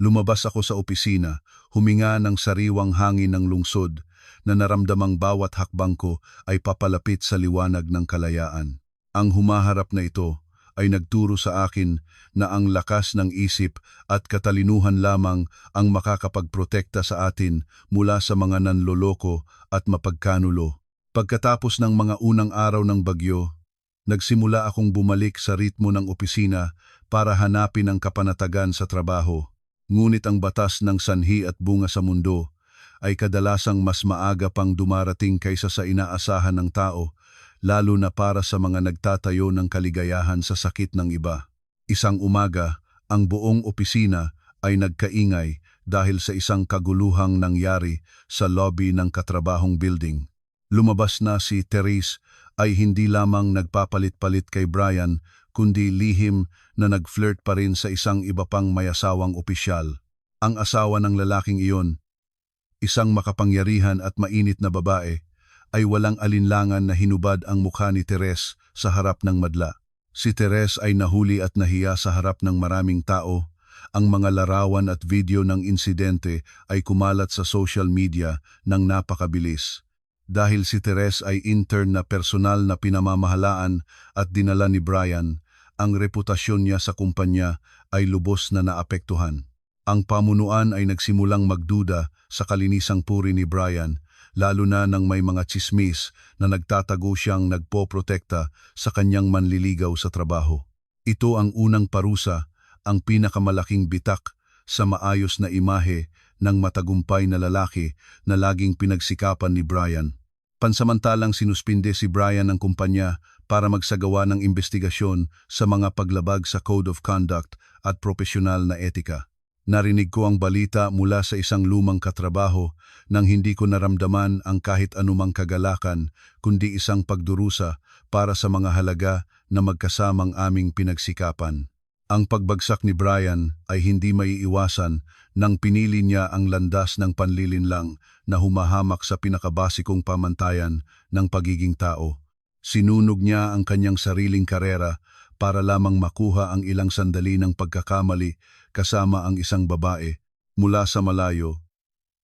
S1: Lumabas ako sa opisina, huminga ng sariwang hangin ng lungsod, na naramdamang bawat hakbang ko ay papalapit sa liwanag ng kalayaan. Ang humaharap na ito ay nagturo sa akin na ang lakas ng isip at katalinuhan lamang ang makakapagprotekta sa atin mula sa mga nanloloko at mapagkanulo. Pagkatapos ng mga unang araw ng bagyo, nagsimula akong bumalik sa ritmo ng opisina para hanapin ang kapanatagan sa trabaho. Ngunit ang batas ng sanhi at bunga sa mundo ay kadalasang mas maaga pang dumarating kaysa sa inaasahan ng tao, lalo na para sa mga nagtatayo ng kaligayahan sa sakit ng iba. Isang umaga, ang buong opisina ay nagkaingay dahil sa isang kaguluhang nangyari sa lobby ng katrabahong building. Lumabas na si Therese ay hindi lamang nagpapalit-palit kay Brian, kundi lihim na nag-flirt pa rin sa isang iba pang mayasawang opisyal. Ang asawa ng lalaking iyon isang makapangyarihan at mainit na babae, ay walang alinlangan na hinubad ang mukha ni Teres sa harap ng madla. Si Teres ay nahuli at nahiya sa harap ng maraming tao. Ang mga larawan at video ng insidente ay kumalat sa social media ng napakabilis. Dahil si Teres ay intern na personal na pinamamahalaan at dinala ni Brian, ang reputasyon niya sa kumpanya ay lubos na naapektuhan. Ang pamunuan ay nagsimulang magduda sa kalinisang puri ni Brian, lalo na nang may mga tsismis na nagtatago siyang nagpoprotekta sa kanyang manliligaw sa trabaho. Ito ang unang parusa, ang pinakamalaking bitak sa maayos na imahe ng matagumpay na lalaki na laging pinagsikapan ni Brian. Pansamantalang sinuspinde si Brian ng kumpanya para magsagawa ng investigasyon sa mga paglabag sa Code of Conduct at propesyonal na etika. Narinig ko ang balita mula sa isang lumang katrabaho nang hindi ko naramdaman ang kahit anumang kagalakan kundi isang pagdurusa para sa mga halaga na magkasamang aming pinagsikapan. Ang pagbagsak ni Brian ay hindi maiiwasan nang pinili niya ang landas ng panlilinlang na humahamak sa pinakabasikong pamantayan ng pagiging tao. Sinunog niya ang kanyang sariling karera para lamang makuha ang ilang sandali ng pagkakamali kasama ang isang babae. Mula sa malayo,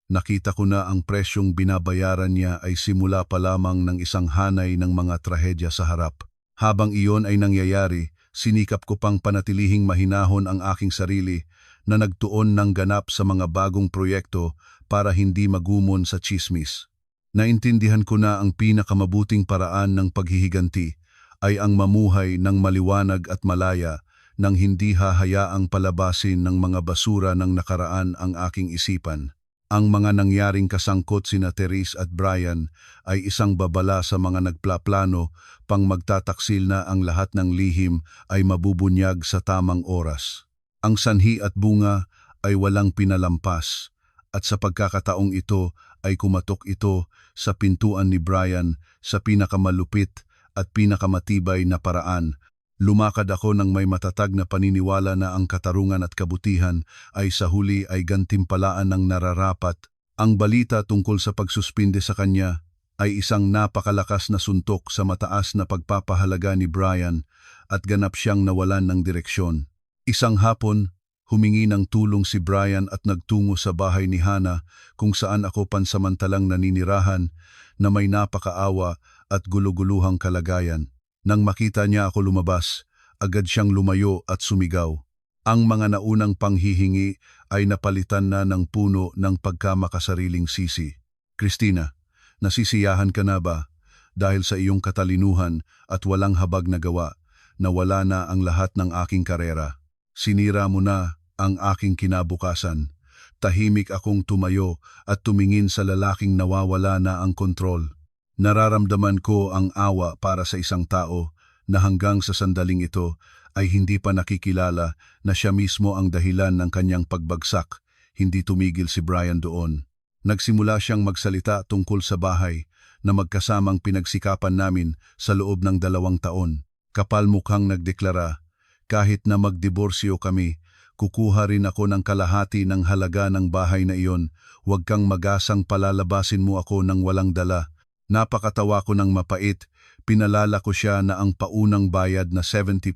S1: nakita ko na ang presyong binabayaran niya ay simula pa lamang ng isang hanay ng mga trahedya sa harap. Habang iyon ay nangyayari, sinikap ko pang panatilihing mahinahon ang aking sarili na nagtuon ng ganap sa mga bagong proyekto para hindi magumon sa tsismis. Naintindihan ko na ang pinakamabuting paraan ng paghihiganti ay ang mamuhay ng maliwanag at malaya nang hindi hahayaang palabasin ng mga basura ng nakaraan ang aking isipan. Ang mga nangyaring kasangkot sina Teres at Brian ay isang babala sa mga nagplaplano pang magtataksil na ang lahat ng lihim ay mabubunyag sa tamang oras. Ang sanhi at bunga ay walang pinalampas at sa pagkakataong ito ay kumatok ito sa pintuan ni Brian sa pinakamalupit at pinakamatibay na paraan. Lumakad ako ng may matatag na paniniwala na ang katarungan at kabutihan ay sa huli ay gantimpalaan ng nararapat. Ang balita tungkol sa pagsuspinde sa kanya ay isang napakalakas na suntok sa mataas na pagpapahalaga ni Brian at ganap siyang nawalan ng direksyon. Isang hapon, humingi ng tulong si Brian at nagtungo sa bahay ni Hannah kung saan ako pansamantalang naninirahan na may napakaawa at guluguluhang kalagayan. Nang makita niya ako lumabas, agad siyang lumayo at sumigaw. Ang mga naunang panghihingi ay napalitan na ng puno ng pagkamakasariling sisi. Christina, nasisiyahan ka na ba? Dahil sa iyong katalinuhan at walang habag na gawa, nawala na ang lahat ng aking karera. Sinira mo na ang aking kinabukasan. Tahimik akong tumayo at tumingin sa lalaking nawawala na ang kontrol. Nararamdaman ko ang awa para sa isang tao na hanggang sa sandaling ito ay hindi pa nakikilala na siya mismo ang dahilan ng kanyang pagbagsak. Hindi tumigil si Brian doon. Nagsimula siyang magsalita tungkol sa bahay na magkasamang pinagsikapan namin sa loob ng 2 taon. Kapal mukhang nagdeklara, kahit na magdiborsyo kami, kukuha rin ako ng kalahati ng halaga ng bahay na iyon. Huwag kang magasang palalabasin mo ako ng walang dala. Napakatawa ko ng mapait, pinalala ko siya na ang paunang bayad na 70%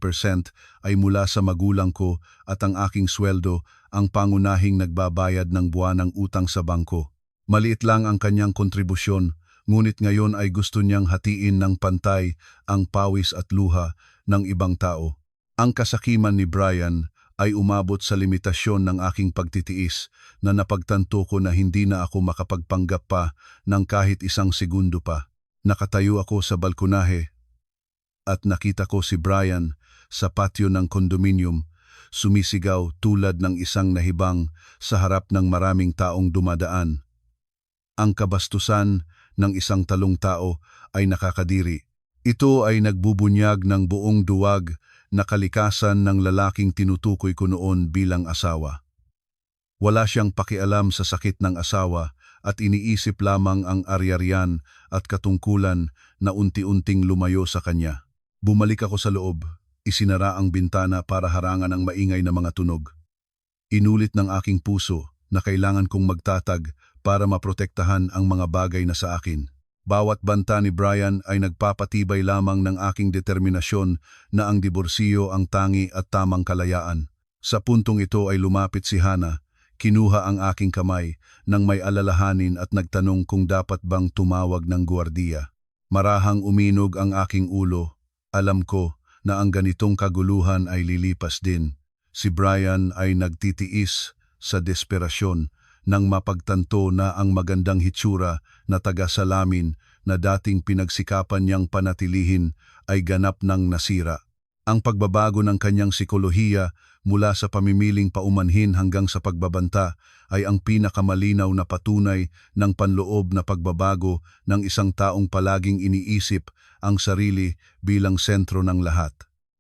S1: ay mula sa magulang ko at ang aking sweldo ang pangunahing nagbabayad ng buwanang utang sa bangko. Maliit lang ang kanyang kontribusyon, ngunit ngayon ay gusto niyang hatiin ng pantay ang pawis at luha ng ibang tao. Ang kasakiman ni Brian ay umabot sa limitasyon ng aking pagtitiis na napagtanto ko na hindi na ako makapagpanggap pa ng kahit isang segundo pa. Nakatayo ako sa balkonahe at nakita ko si Brian sa patio ng kondominium, sumisigaw tulad ng isang nahibang sa harap ng maraming taong dumadaan. Ang kabastusan ng isang talong tao ay nakakadiri. Ito ay nagbubunyag ng buong duwag na kalikasan ng lalaking tinutukoy ko noon bilang asawa. Wala siyang pakialam sa sakit ng asawa at iniisip lamang ang ari-arian at katungkulan na unti-unting lumayo sa kanya. Bumalik ako sa loob, isinara ang bintana para harangan ang maingay na mga tunog. Inulit ng aking puso na kailangan kong magtatag para maprotektahan ang mga bagay na sa akin. Bawat banta ni Brian ay nagpapatibay lamang ng aking determinasyon na ang diborsiyo ang tangi at tamang kalayaan. Sa puntong ito ay lumapit si Hannah, kinuha ang aking kamay nang may alalahanin at nagtanong kung dapat bang tumawag ng gwardiya. Marahang uminog ang aking ulo. Alam ko na ang ganitong kaguluhan ay lilipas din. Si Brian ay nagtitiis sa desperasyon nang mapagtanto na ang magandang hitsura na taga-salamin na dating pinagsikapan niyang panatilihin ay ganap nang nasira. Ang pagbabago ng kanyang sikolohiya mula sa pamimiling paumanhin hanggang sa pagbabanta ay ang pinakamalinaw na patunay ng panloob na pagbabago ng isang taong palaging iniisip ang sarili bilang sentro ng lahat.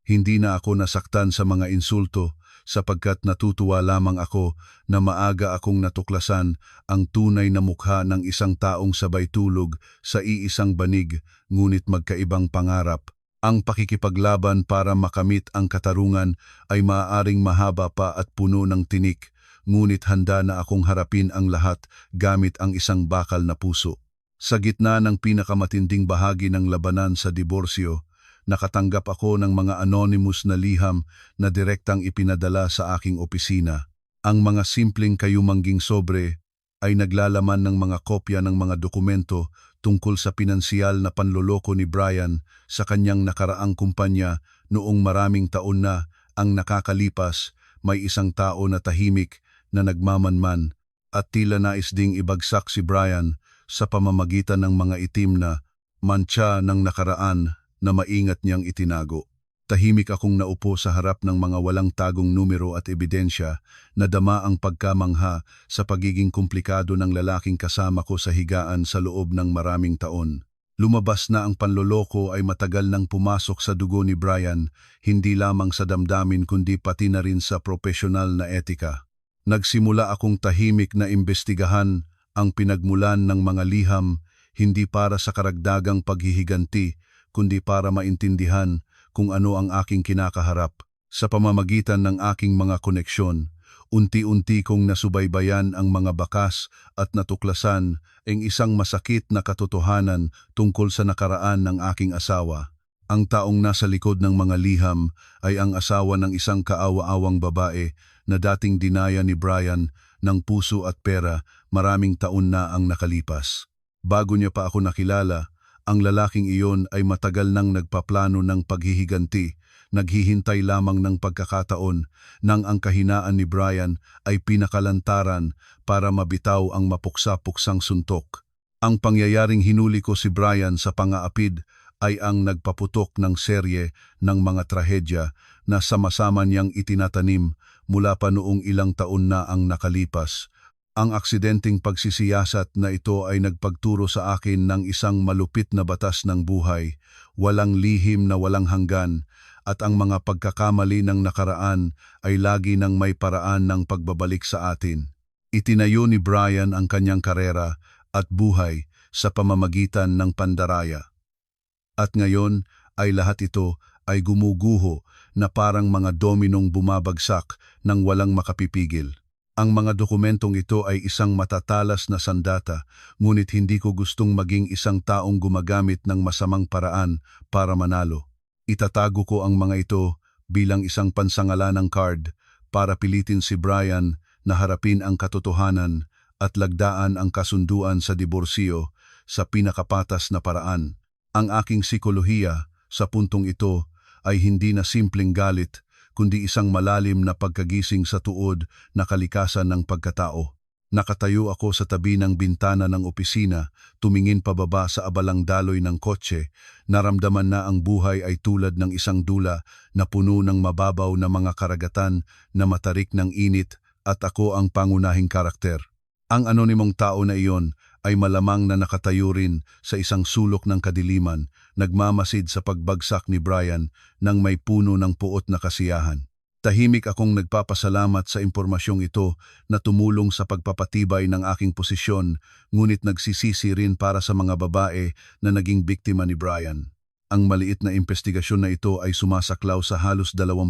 S1: Hindi na ako nasaktan sa mga insulto sapagkat natutuwa lamang ako na maaga akong natuklasan ang tunay na mukha ng isang taong sabay tulog sa iisang banig ngunit magkaibang pangarap. Ang pakikipaglaban para makamit ang katarungan ay maaaring mahaba pa at puno ng tinik, ngunit handa na akong harapin ang lahat gamit ang isang bakal na puso. Sa gitna ng pinakamatinding bahagi ng labanan sa diborsyo, nakatanggap ako ng mga anonymous na liham na direktang ipinadala sa aking opisina. Ang mga simpleng kayumangging sobre ay naglalaman ng mga kopya ng mga dokumento tungkol sa pinansyal na panloloko ni Brian sa kanyang nakaraang kumpanya noong maraming taon na ang nakakalipas. May isang tao na tahimik na nagmamanman at tila nais ding ibagsak si Brian sa pamamagitan ng mga itim na mantsa ng nakaraan na maingat niyang itinago. Tahimik akong naupo sa harap ng mga walang tagong numero at ebidensya na dama ang pagkamangha sa pagiging komplikado ng lalaking kasama ko sa higaan sa loob ng maraming taon. Lumabas na ang panloloko ay matagal nang pumasok sa dugo ni Brian, hindi lamang sa damdamin kundi pati na rin sa profesional na etika. Nagsimula akong tahimik na imbestigahan ang pinagmulan ng mga liham, hindi para sa karagdagang paghihiganti, kundi para maintindihan kung ano ang aking kinakaharap. Sa pamamagitan ng aking mga koneksyon, unti-unti kong nasubaybayan ang mga bakas at natuklasan ang isang masakit na katotohanan tungkol sa nakaraan ng aking asawa. Ang taong nasa likod ng mga liham ay ang asawa ng isang kaawa-awang babae na dating dinaya ni Brian ng puso at pera maraming taon na ang nakalipas. Bago niya pa ako nakilala, ang lalaking iyon ay matagal nang nagpaplano ng paghihiganti, naghihintay lamang ng pagkakataon nang ang kahinaan ni Brian ay pinakalantaran para mabitaw ang mapuksa-puksang suntok. Ang pangyayaring hinuli ko si Brian sa pangaapid ay ang nagpaputok ng serye ng mga trahedya na sama-sama niyang itinatanim mula pa noong ilang taon na ang nakalipas. Ang aksidenteng pagsisiyasat na ito ay nagpagturo sa akin ng isang malupit na batas ng buhay, walang lihim na walang hanggan, at ang mga pagkakamali ng nakaraan ay lagi nang may paraan ng pagbabalik sa atin. Itinayo ni Brian ang kanyang karera at buhay sa pamamagitan ng pandaraya. At ngayon ay lahat ito ay gumuguho na parang mga dominong bumabagsak nang walang makapipigil. Ang mga dokumentong ito ay isang matatalas na sandata, ngunit hindi ko gustong maging isang taong gumagamit ng masamang paraan para manalo. Itatago ko ang mga ito bilang isang pansangalanang card para pilitin si Brian na harapin ang katotohanan at lagdaan ang kasunduan sa diborsyo sa pinakapatas na paraan. Ang aking sikolohiya sa puntong ito ay hindi na simpleng galit, kundi isang malalim na pagkagising sa tuod na kalikasan ng pagkatao. Nakatayo ako sa tabi ng bintana ng opisina, tumingin pababa sa abalang daloy ng kotse, naramdaman na ang buhay ay tulad ng isang dula na puno ng mababaw na mga karagatan na matarik ng init at ako ang pangunahing karakter. Ang anonymong tao na iyon ay malamang na nakatayo rin sa isang sulok ng kadiliman, nagmamasid sa pagbagsak ni Brian nang may puno ng puot na kasiyahan. Tahimik akong nagpapasalamat sa impormasyong ito na tumulong sa pagpapatibay ng aking posisyon, ngunit nagsisisi rin para sa mga babae na naging biktima ni Brian. Ang maliit na investigasyon na ito ay sumasaklaw sa halos 20%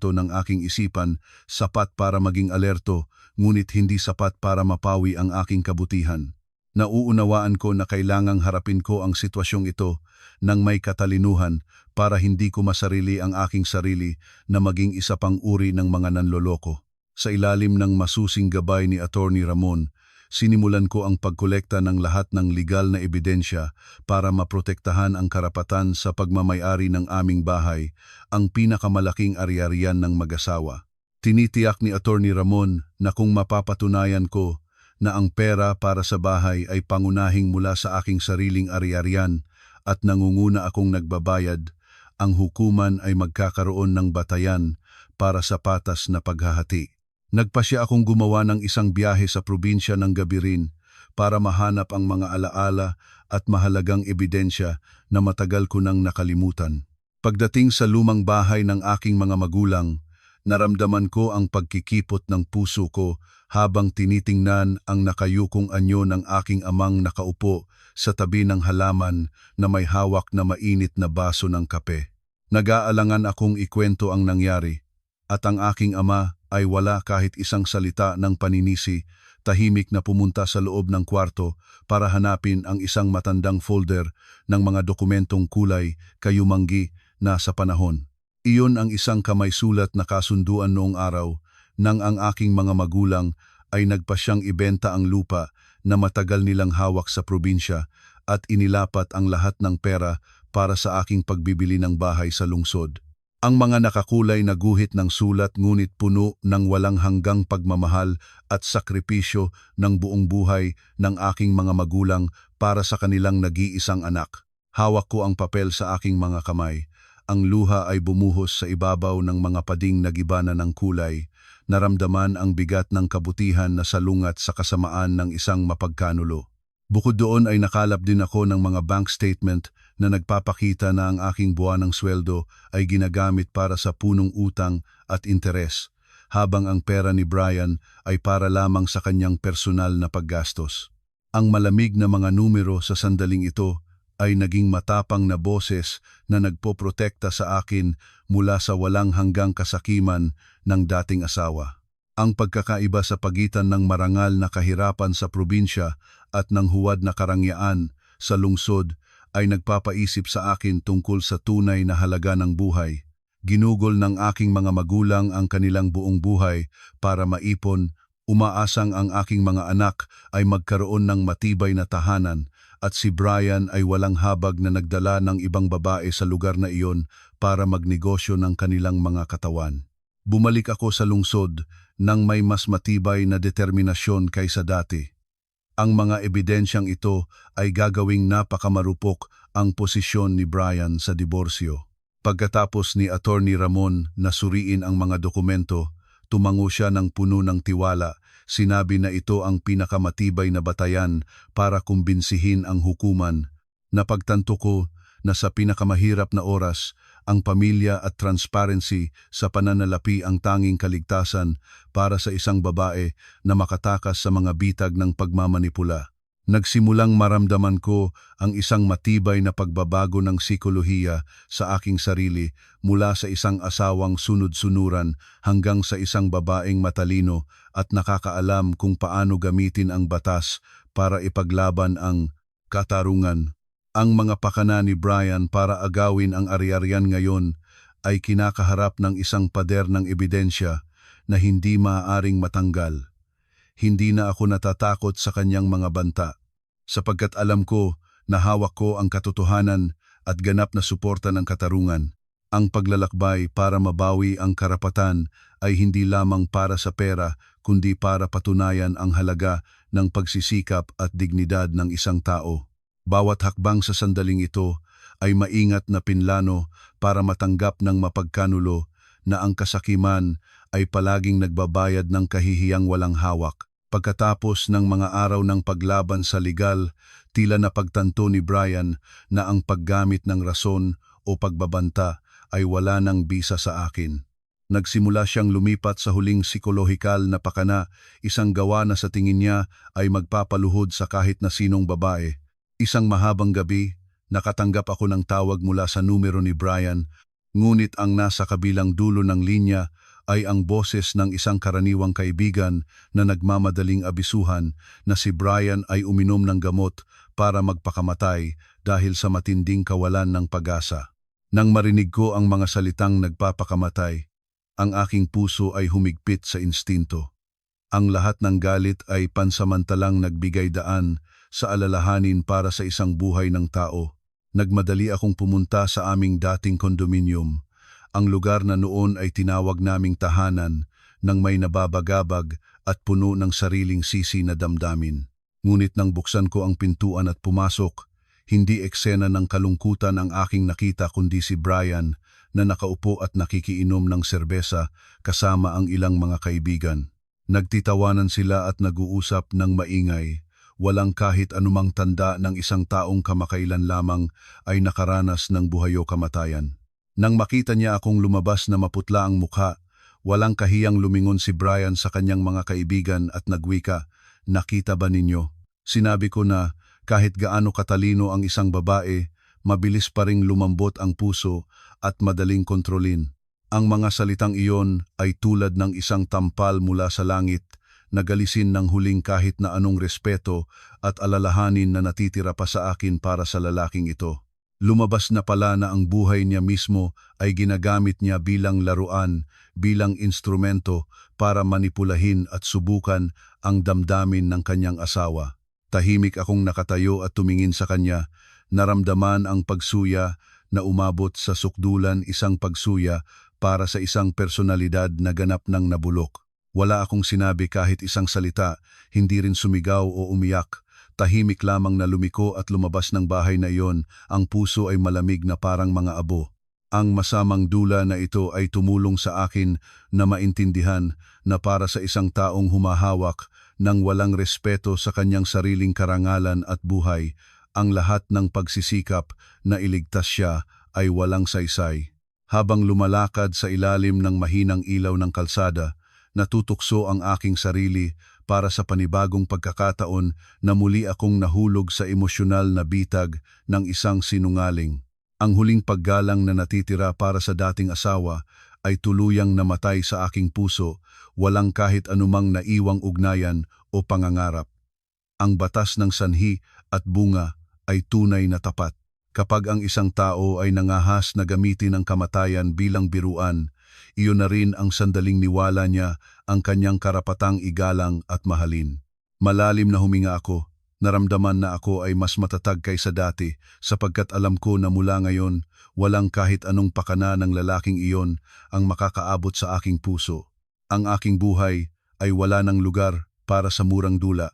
S1: ng aking isipan, sapat para maging alerto, ngunit hindi sapat para mapawi ang aking kabutihan. Nauunawaan ko na kailangang harapin ko ang sitwasyong ito ng may katalinuhan para hindi ko masarili ang aking sarili na maging isa pang uri ng mga nanloloko. Sa ilalim ng masusing gabay ni Attorney Ramon, sinimulan ko ang pagkolekta ng lahat ng legal na ebidensya para maprotektahan ang karapatan sa pagmamayari ng aming bahay, ang pinakamalaking ari-arian ng mag-asawa. Tinitiyak ni Attorney Ramon na kung mapapatunayan ko na ang pera para sa bahay ay pangunahing mula sa aking sariling ari-arian at nangunguna akong nagbabayad, ang hukuman ay magkakaroon ng batayan para sa patas na paghahati. Nagpasya akong gumawa ng isang biyahe sa probinsya ng Gabirin para mahanap ang mga alaala at mahalagang ebidensya na matagal ko nang nakalimutan. Pagdating sa lumang bahay ng aking mga magulang, naramdaman ko ang pagkikipot ng puso ko habang tinitingnan ang nakayukong anyo ng aking amang nakaupo sa tabi ng halaman na may hawak na mainit na baso ng kape. Nag-aalangan akong ikwento ang nangyari, at ang aking ama ay wala kahit isang salita ng paninisi, tahimik na pumunta sa loob ng kwarto para hanapin ang isang matandang folder ng mga dokumentong kulay kayumanggi na sa panahon. Iyon ang isang kamay sulat na kasunduan noong araw nang ang aking mga magulang ay nagpasyang ibenta ang lupa na matagal nilang hawak sa probinsya at inilapat ang lahat ng pera para sa aking pagbibili ng bahay sa lungsod. Ang mga nakakulay na guhit ng sulat ngunit puno ng walang hanggang pagmamahal at sakripisyo ng buong buhay ng aking mga magulang para sa kanilang nag-iisang anak. Hawak ko ang papel sa aking mga kamay. Ang luha ay bumuhos sa ibabaw ng mga pading nagiba na ng kulay. Naramdaman ang bigat ng kabutihan na salungat sa kasamaan ng isang mapagkanulo. Bukod doon ay nakalap din ako ng mga bank statement na nagpapakita na ang aking buwanang sweldo ay ginagamit para sa punong utang at interes, habang ang pera ni Brian ay para lamang sa kanyang personal na paggastos. Ang malamig na mga numero sa sandaling ito ay naging matapang na boses na nagpoprotekta sa akin mula sa walang hanggang kasakiman ng dating asawa. Ang pagkakaiba sa pagitan ng marangal na kahirapan sa probinsya at ng huwad na karangyaan sa lungsod ay nagpapaisip sa akin tungkol sa tunay na halaga ng buhay. Ginugol ng aking mga magulang ang kanilang buong buhay para maipon, umaasang ang aking mga anak ay magkaroon ng matibay na tahanan, at si Brian ay walang habag na nagdala ng ibang babae sa lugar na iyon para magnegosyo ng kanilang mga katawan. Bumalik ako sa lungsod nang may mas matibay na determinasyon kaysa dati. Ang mga ebidensyang ito ay gagawing napakamarupok ang posisyon ni Brian sa diborsyo. Pagkatapos ni Attorney Ramon na suriin ang mga dokumento, tumango siya ng puno ng tiwala. Sinabi na ito ang pinakamatibay na batayan para kumbinsihin ang hukuman. Napagtanto ko na sa pinakamahirap na oras, ang pamilya at transparency sa pananalapi ang tanging kaligtasan para sa isang babae na makatakas sa mga bitag ng pagmamanipula. Nagsimulang maramdaman ko ang isang matibay na pagbabago ng psikolohiya sa aking sarili mula sa isang asawang sunod-sunuran hanggang sa isang babaeng matalino at nakakaalam kung paano gamitin ang batas para ipaglaban ang katarungan. Ang mga pakana ni Brian para agawin ang ari-arian ngayon ay kinakaharap ng isang pader ng ebidensya na hindi maaaring matanggal. Hindi na ako natatakot sa kanyang mga banta, sapagkat alam ko na hawak ko ang katotohanan at ganap na suporta ng katarungan. Ang paglalakbay para mabawi ang karapatan ay hindi lamang para sa pera, kundi para patunayan ang halaga ng pagsisikap at dignidad ng isang tao. Bawat hakbang sa sandaling ito ay maingat na pinlano para matanggap ng mapagkanulo na ang kasakiman ay palaging nagbabayad ng kahihiyang walang hawak. Pagkatapos ng mga araw ng paglaban sa legal, tila napagtanto ni Brian na ang paggamit ng rason o pagbabanta ay wala ng bisa sa akin. Nagsimula siyang lumipat sa huling psikolohikal na pakana, isang gawa na sa tingin niya ay magpapaluhod sa kahit na sinong babae. Isang mahabang gabi, Nakatanggap ako ng tawag mula sa numero ni Brian, ngunit ang nasa kabilang dulo ng linya ay ang boses ng isang karaniwang kaibigan na nagmamadaling abisuhan na si Brian ay uminom ng gamot para magpakamatay dahil sa matinding kawalan ng pag-asa. Nang marinig ko ang mga salitang nagpapakamatay, ang aking puso ay humigpit sa instinto. Ang lahat ng galit ay pansamantalang nagbigay daan sa alalahanin para sa isang buhay ng tao. Nagmadali akong pumunta sa aming dating kondominium, ang lugar na noon ay tinawag naming tahanan ng may nababagabag at puno ng sariling sisi na damdamin. Ngunit nang buksan ko ang pintuan at pumasok, hindi eksena ng kalungkutan ang aking nakita kundi si Brian na nakaupo at nakikiinom ng serbesa kasama ang ilang mga kaibigan. Nagtitawanan sila at nag-uusap ng maingay. Walang kahit anumang tanda ng isang taong kamakailan lamang ay nakaranas ng buhay o kamatayan. Nang makita niya akong lumabas na maputla ang mukha, walang kahiyang lumingon si Brian sa kanyang mga kaibigan at nagwika, "Nakita ba ninyo?" Sinabi ko na kahit gaano katalino ang isang babae, mabilis pa ring lumambot ang puso at madaling kontrolin. Ang mga salitang iyon ay tulad ng isang tampal mula sa langit, nagalisin ng huling kahit na anong respeto at alalahanin na natitira pa sa akin para sa lalaking ito. Lumabas na pala na ang buhay niya mismo ay ginagamit niya bilang laruan, bilang instrumento para manipulahin at subukan ang damdamin ng kanyang asawa. Tahimik akong nakatayo at tumingin sa kanya, naramdaman ang pagsuya na umabot sa sukdulan, isang pagsuya para sa isang personalidad na ganap ng nabulok. Wala akong sinabi kahit isang salita, hindi rin sumigaw o umiyak. Tahimik lamang na lumiko at lumabas ng bahay na iyon, ang puso ay malamig na parang mga abo. Ang masamang dula na ito ay tumulong sa akin na maintindihan na para sa isang taong humahawak ng walang respeto sa kanyang sariling karangalan at buhay, ang lahat ng pagsisikap na iligtas siya ay walang saysay. Habang lumalakad sa ilalim ng mahinang ilaw ng kalsada, natutukso ang aking sarili para sa panibagong pagkakataon na muli akong nahulog sa emosyonal na bitag ng isang sinungaling. Ang huling paggalang na natitira para sa dating asawa ay tuluyang namatay sa aking puso, walang kahit anumang naiwang ugnayan o pangangarap. Ang batas ng sanhi at bunga ay tunay na tapat. Kapag ang isang tao ay nangahas na gamitin ang kamatayan bilang biruan, iyon na rin ang sandaling niwala niya ang kanyang karapatang igalang at mahalin. Malalim na huminga ako, naramdaman na ako ay mas matatag kaysa dati sapagkat alam ko na mula ngayon, walang kahit anong pakana ng lalaking iyon ang makakaabot sa aking puso. Ang aking buhay ay wala ng lugar para sa murang dula,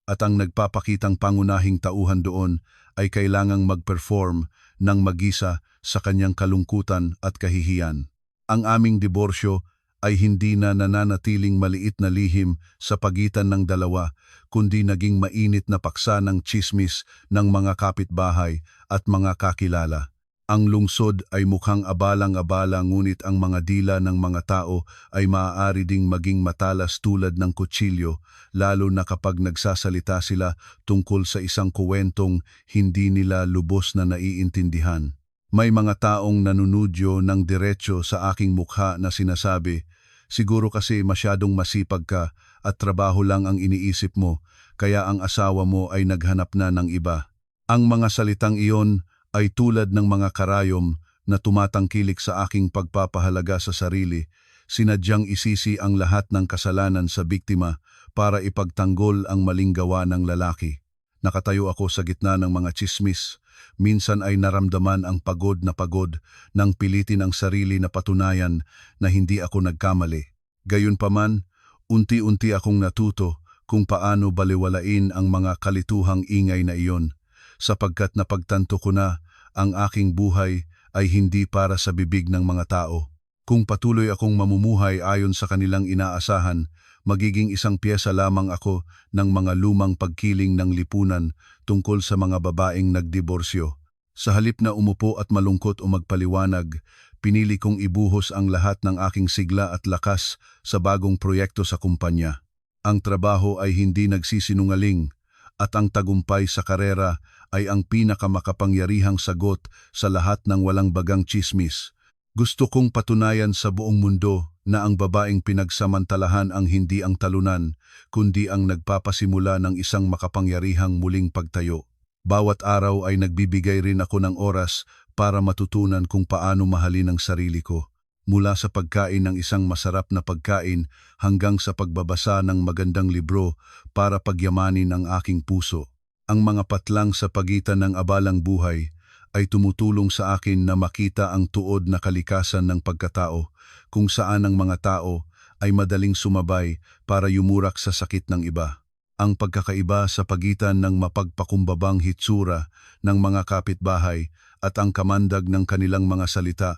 S1: at ang nagpapakitang pangunahing tauhan doon ay kailangang mag-perform ng mag-isa sa kanyang kalungkutan at kahihiyan. Ang aming diborsyo ay hindi na nananatiling maliit na lihim sa pagitan ng dalawa, kundi naging mainit na paksa ng tsismis ng mga kapitbahay at mga kakilala. Ang lungsod ay mukhang abalang-abala ngunit ang mga dila ng mga tao ay maaari ding maging matalas tulad ng kutsilyo, lalo na kapag nagsasalita sila tungkol sa isang kuwentong hindi nila lubos na naiintindihan. May mga taong nanunudyo ng diretso sa aking mukha na sinasabi, "Siguro kasi masyadong masipag ka at trabaho lang ang iniisip mo, kaya ang asawa mo ay naghanap na ng iba." Ang mga salitang iyon ay tulad ng mga karayom na tumatangkilik sa aking pagpapahalaga sa sarili, sinadyang isisi ang lahat ng kasalanan sa biktima para ipagtanggol ang maling gawa ng lalaki. Nakatayo ako sa gitna ng mga tsismis. Minsan ay naramdaman ang pagod nang pilitin ang sarili na patunayan na hindi ako nagkamali. Gayunpaman, unti-unti akong natuto kung paano baliwalain ang mga kalituhang ingay na iyon, sapagkat napagtanto ko na ang aking buhay ay hindi para sa bibig ng mga tao. Kung patuloy akong mamumuhay ayon sa kanilang inaasahan, magiging isang piyesa lamang ako ng mga lumang pagkiling ng lipunan tungkol sa mga babaeng nagdiborsyo. Sa halip na umupo at malungkot o magpaliwanag, pinili kong ibuhos ang lahat ng aking sigla at lakas sa bagong proyekto sa kumpanya. Ang trabaho ay hindi nagsisinungaling at ang tagumpay sa karera ay ang pinakamakapangyarihang sagot sa lahat ng walang bagang tsismis. Gusto kong patunayan sa buong mundo na ang babaeng pinagsamantalahan ang hindi ang talunan, kundi ang nagpapasimula ng isang makapangyarihang muling pagtayo. Bawat araw ay nagbibigay rin ako ng oras para matutunan kung paano mahalin ang sarili ko. Mula sa pagkain ng isang masarap na pagkain hanggang sa pagbabasa ng magandang libro para pagyamanin ang aking puso. Ang mga patlang sa pagitan ng abalang buhay ay tumutulong sa akin na makita ang tuod na kalikasan ng pagkatao, kung saan ang mga tao ay madaling sumabay para yumurak sa sakit ng iba. Ang pagkakaiba sa pagitan ng mapagpakumbabang hitsura ng mga kapitbahay at ang kamandag ng kanilang mga salita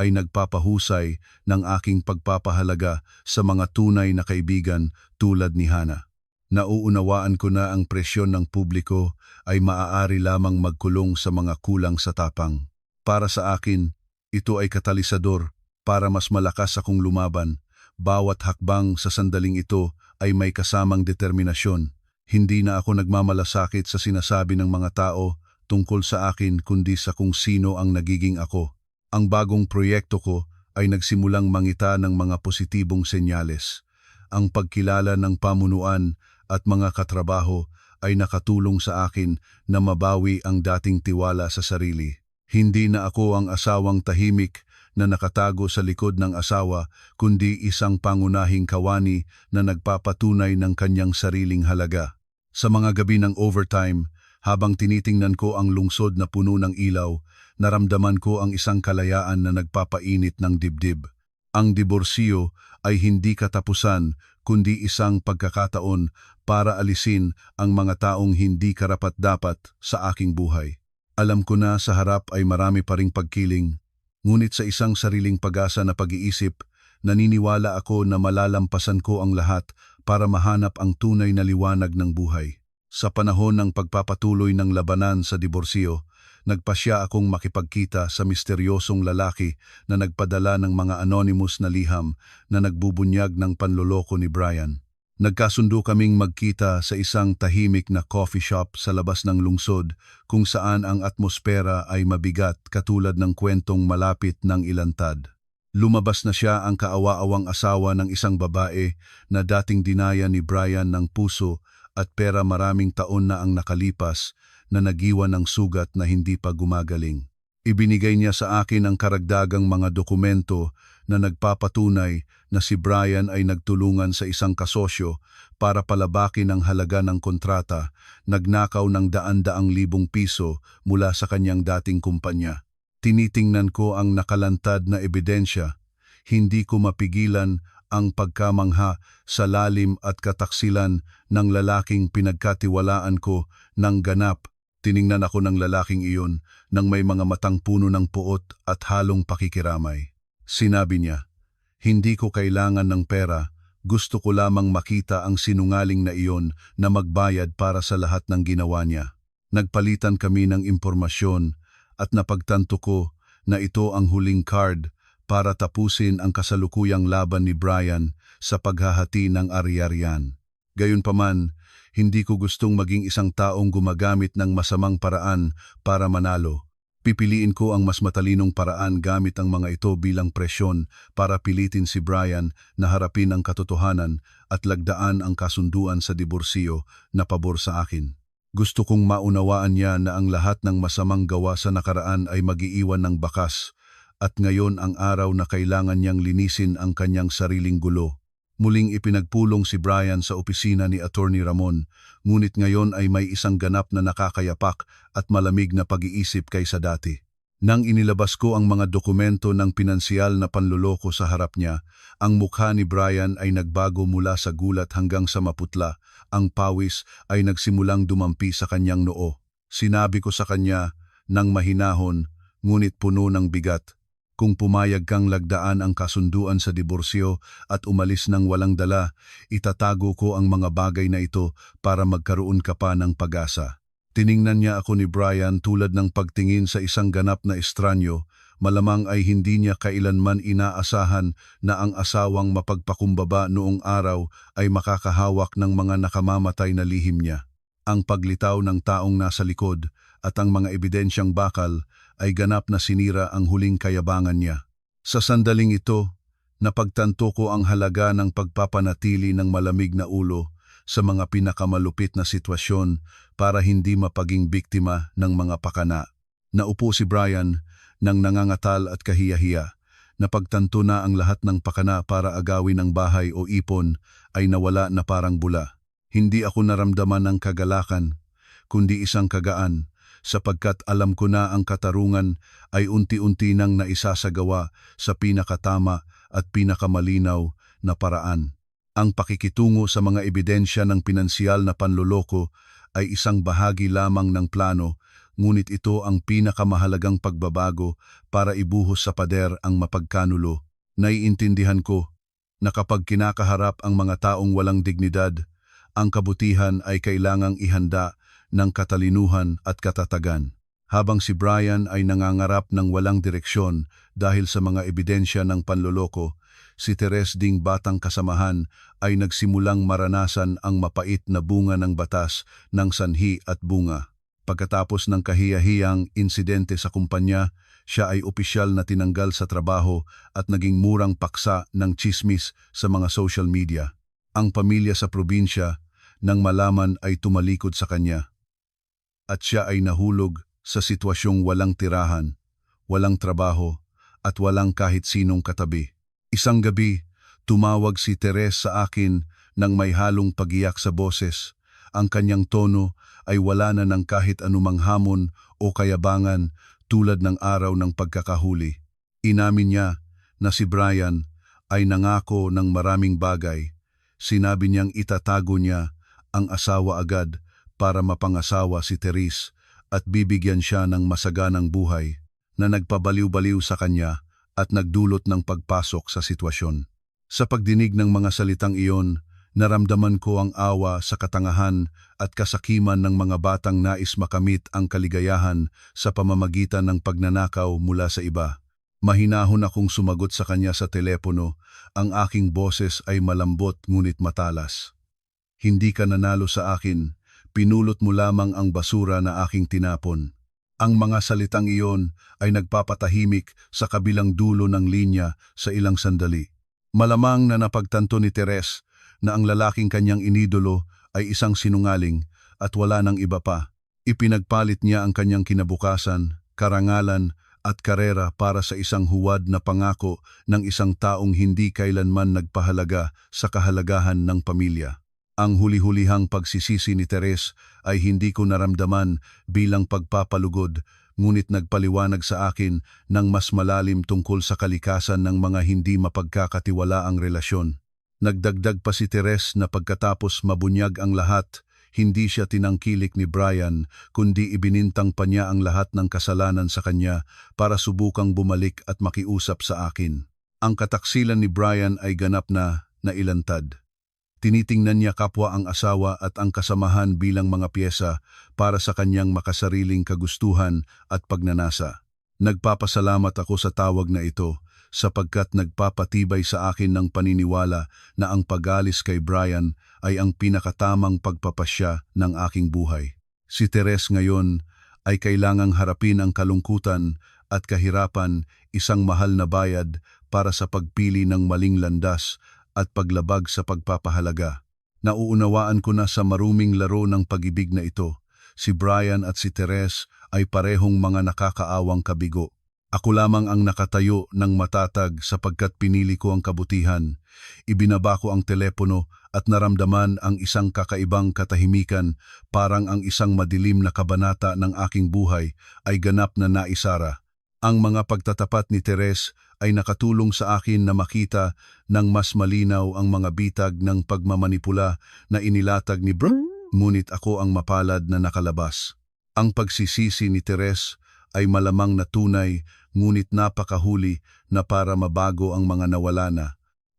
S1: ay nagpapahusay ng aking pagpapahalaga sa mga tunay na kaibigan tulad ni Hana. Nauunawaan ko na ang presyon ng publiko ay maaari lamang magkulong sa mga kulang sa tapang. Para sa akin, ito ay katalisador para mas malakas akong lumaban. Bawat hakbang sa sandaling ito ay may kasamang determinasyon. Hindi na ako nagmamalasakit sa sinasabi ng mga tao tungkol sa akin kundi sa kung sino ang nagiging ako. Ang bagong proyekto ko ay nagsimulang mangita ng mga positibong senyales. Ang pagkilala ng pamunuan at mga katrabaho ay nakatulong sa akin na mabawi ang dating tiwala sa sarili. Hindi na ako ang asawang tahimik na nakatago sa likod ng asawa, kundi isang pangunahing kawani na nagpapatunay ng kanyang sariling halaga. Sa mga gabi ng overtime, habang tinitingnan ko ang lungsod na puno ng ilaw, naramdaman ko ang isang kalayaan na nagpapainit ng dibdib. Ang diborsiyo ay hindi katapusan, kundi isang pagkakataon para alisin ang mga taong hindi karapat-dapat sa aking buhay. Alam ko na sa harap ay marami pa ring pagkiling, ngunit sa isang sariling pag-asa na pag-iisip, naniniwala ako na malalampasan ko ang lahat para mahanap ang tunay na liwanag ng buhay. Sa panahon ng pagpapatuloy ng labanan sa diborsiyo, nagpasya akong makipagkita sa misteryosong lalaki na nagpadala ng mga anonymous na liham na nagbubunyag ng panloloko ni Brian. Nagkasundo kaming magkita sa isang tahimik na coffee shop sa labas ng lungsod kung saan ang atmosfera ay mabigat katulad ng kwentong malapit ng ilantad. Lumabas na siya ang kaawa-awang asawa ng isang babae na dating dinaya ni Brian ng puso at pera. Maraming taon na ang nakalipas na nagiwan ng sugat na hindi pa gumagaling. Ibinigay niya sa akin ang karagdagang mga dokumento na nagpapatunay na si Brian ay nagtulungan sa isang kasosyo para palabakin ang halaga ng kontrata, nagnakaw ng daan-daang libong piso mula sa kanyang dating kumpanya. Tinitingnan ko ang nakalantad na ebidensya. Hindi ko mapigilan ang pagkamangha sa lalim at kataksilan ng lalaking pinagkatiwalaan ko ng ganap. Tiningnan ako ng lalaking iyon nang may mga matang puno ng puot at halong pakikiramay. Sinabi niya, "Hindi ko kailangan ng pera, gusto ko lamang makita ang sinungaling na iyon na magbayad para sa lahat ng ginawa niya." Nagpalitan kami ng impormasyon at napagtanto ko na ito ang huling card para tapusin ang kasalukuyang laban ni Brian sa paghahati ng ari-arian. Gayunpaman, hindi ko gustong maging isang taong gumagamit ng masamang paraan para manalo. Pipiliin ko ang mas matalinong paraan gamit ang mga ito bilang presyon para pilitin si Brian na harapin ang katotohanan at lagdaan ang kasunduan sa diborsiyo na pabor sa akin. Gusto kong maunawaan niya na ang lahat ng masamang gawa sa nakaraan ay mag-iiwan ng bakas at ngayon ang araw na kailangan niyang linisin ang kanyang sariling gulo. Muling ipinagpulong si Brian sa opisina ni Attorney Ramon, ngunit ngayon ay may isang ganap na nakakayapak at malamig na pag-iisip kaysa dati. Nang inilabas ko ang mga dokumento ng pinansyal na panloloko sa harap niya, ang mukha ni Brian ay nagbago mula sa gulat hanggang sa maputla. Ang pawis ay nagsimulang dumampi sa kanyang noo. Sinabi ko sa kanya nang mahinahon, ngunit puno ng bigat, "Kung pumayag kang lagdaan ang kasunduan sa diborsyo at umalis ng walang dala, itatago ko ang mga bagay na ito para magkaroon ka pa ng pag-asa." Tiningnan niya ako ni Brian tulad ng pagtingin sa isang ganap na estranyo. Malamang ay hindi niya kailanman inaasahan na ang asawang mapagpakumbaba noong araw ay makakahawak ng mga nakamamatay na lihim niya. Ang paglitaw ng taong nasa likod at ang mga ebidensyang bakal ay ganap na sinira ang huling kayabangan niya. Sa sandaling ito, napagtanto ko ang halaga ng pagpapanatili ng malamig na ulo sa mga pinakamalupit na sitwasyon para hindi mapaging biktima ng mga pakana. Naupo si Brian nang nangangatal at kahiyahiya. Napagtanto na ang lahat ng pakana para agawin ang bahay o ipon ay nawala na parang bula. Hindi ako naramdaman ng kagalakan, kundi isang kagaan, sapagkat alam ko na ang katarungan ay unti-unti nang naisasagawa sa pinakatama at pinakamalinaw na paraan. Ang pakikitungo sa mga ebidensya ng pinansyal na panloloko ay isang bahagi lamang ng plano, ngunit ito ang pinakamahalagang pagbabago para ibuhos sa pader ang mapagkanulo. Naiintindihan ko na kapag kinakaharap ang mga taong walang dignidad, ang kabutihan ay kailangang ihanda ng katalinuhan at katatagan. Habang si Brian ay nangangarap ng walang direksyon dahil sa mga ebidensya ng panloloko, si Teres ding batang kasamahan ay nagsimulang maranasan ang mapait na bunga ng batas ng sanhi at bunga. Pagkatapos ng kahiyahiyang insidente sa kumpanya, siya ay opisyal na tinanggal sa trabaho at naging murang paksa ng tsismis sa mga social media. Ang pamilya sa probinsya, nang malaman ay tumalikod sa kanya. At siya ay nahulog sa sitwasyong walang tirahan, walang trabaho, at walang kahit sinong katabi. Isang gabi, tumawag si Teres sa akin nang may halong pagiyak sa boses. Ang kanyang tono ay wala na ng kahit anumang hamon o kayabangan tulad ng araw ng pagkakahuli. Inamin niya na si Brian ay nangako ng maraming bagay. Sinabi niyang itatago niya ang asawa agad para mapangasawa si Teres at bibigyan siya ng masaganang buhay na nagpabaliw-baliw sa kanya at nagdulot ng pagpasok sa sitwasyon. Sa pagdinig ng mga salitang iyon, naramdaman ko ang awa sa katangahan at kasakiman ng mga batang nais makamit ang kaligayahan sa pamamagitan ng pagnanakaw mula sa iba. Mahinahon akong sumagot sa kanya sa telepono, ang aking boses ay malambot ngunit matalas. Hindi ka nanalo sa akin, pinulot mo lamang ang basura na aking tinapon. Ang mga salitang iyon ay nagpapatahimik sa kabilang dulo ng linya sa ilang sandali. Malamang na napagtanto ni Teres na ang lalaking kanyang inidolo ay isang sinungaling at wala nang iba pa. Ipinagpalit niya ang kanyang kinabukasan, karangalan at karera para sa isang huwad na pangako ng isang taong hindi kailanman nagpahalaga sa kahalagahan ng pamilya. Ang huli-hulihang pagsisisi ni Teres ay hindi ko naramdaman bilang pagpapalugod, ngunit nagpaliwanag sa akin ng mas malalim tungkol sa kalikasan ng mga hindi mapagkakatiwalaang relasyon. Nagdagdag pa si Teres na pagkatapos mabunyag ang lahat, hindi siya tinangkilik ni Brian kundi ibinintang pa niya ang lahat ng kasalanan sa kanya para subukang bumalik at makiusap sa akin. Ang kataksilan ni Brian ay ganap na nailantad. Tinitingnan niya kapwa ang asawa at ang kasamahan bilang mga piyesa para sa kanyang makasariling kagustuhan at pagnanasa. Nagpapasalamat ako sa tawag na ito sapagkat nagpapatibay sa akin ng paniniwala na ang pag-alis kay Brian ay ang pinakatamang pagpapasya ng aking buhay. Si Teres ngayon ay kailangang harapin ang kalungkutan at kahirapan, isang mahal na bayad para sa pagpili ng maling landas at paglabag sa pagpapahalaga. Nauunawaan ko na sa maruming laro ng pag-ibig na ito, si Brian at si Teres ay parehong mga nakakaawang kabigo. Ako lamang ang nakatayo ng matatag sapagkat pinili ko ang kabutihan. Ibinaba ko ang telepono at naramdaman ang isang kakaibang katahimikan, parang ang isang madilim na kabanata ng aking buhay ay ganap na naisara. Ang mga pagtatapat ni Teres ay nakatulong sa akin na makita ng mas malinaw ang mga bitag ng pagmamanipula na inilatag ni Brian, ngunit ako ang mapalad na nakalabas. Ang pagsisisi ni Teres ay malamang na tunay, ngunit napakahuli na para mabago ang mga nawala na.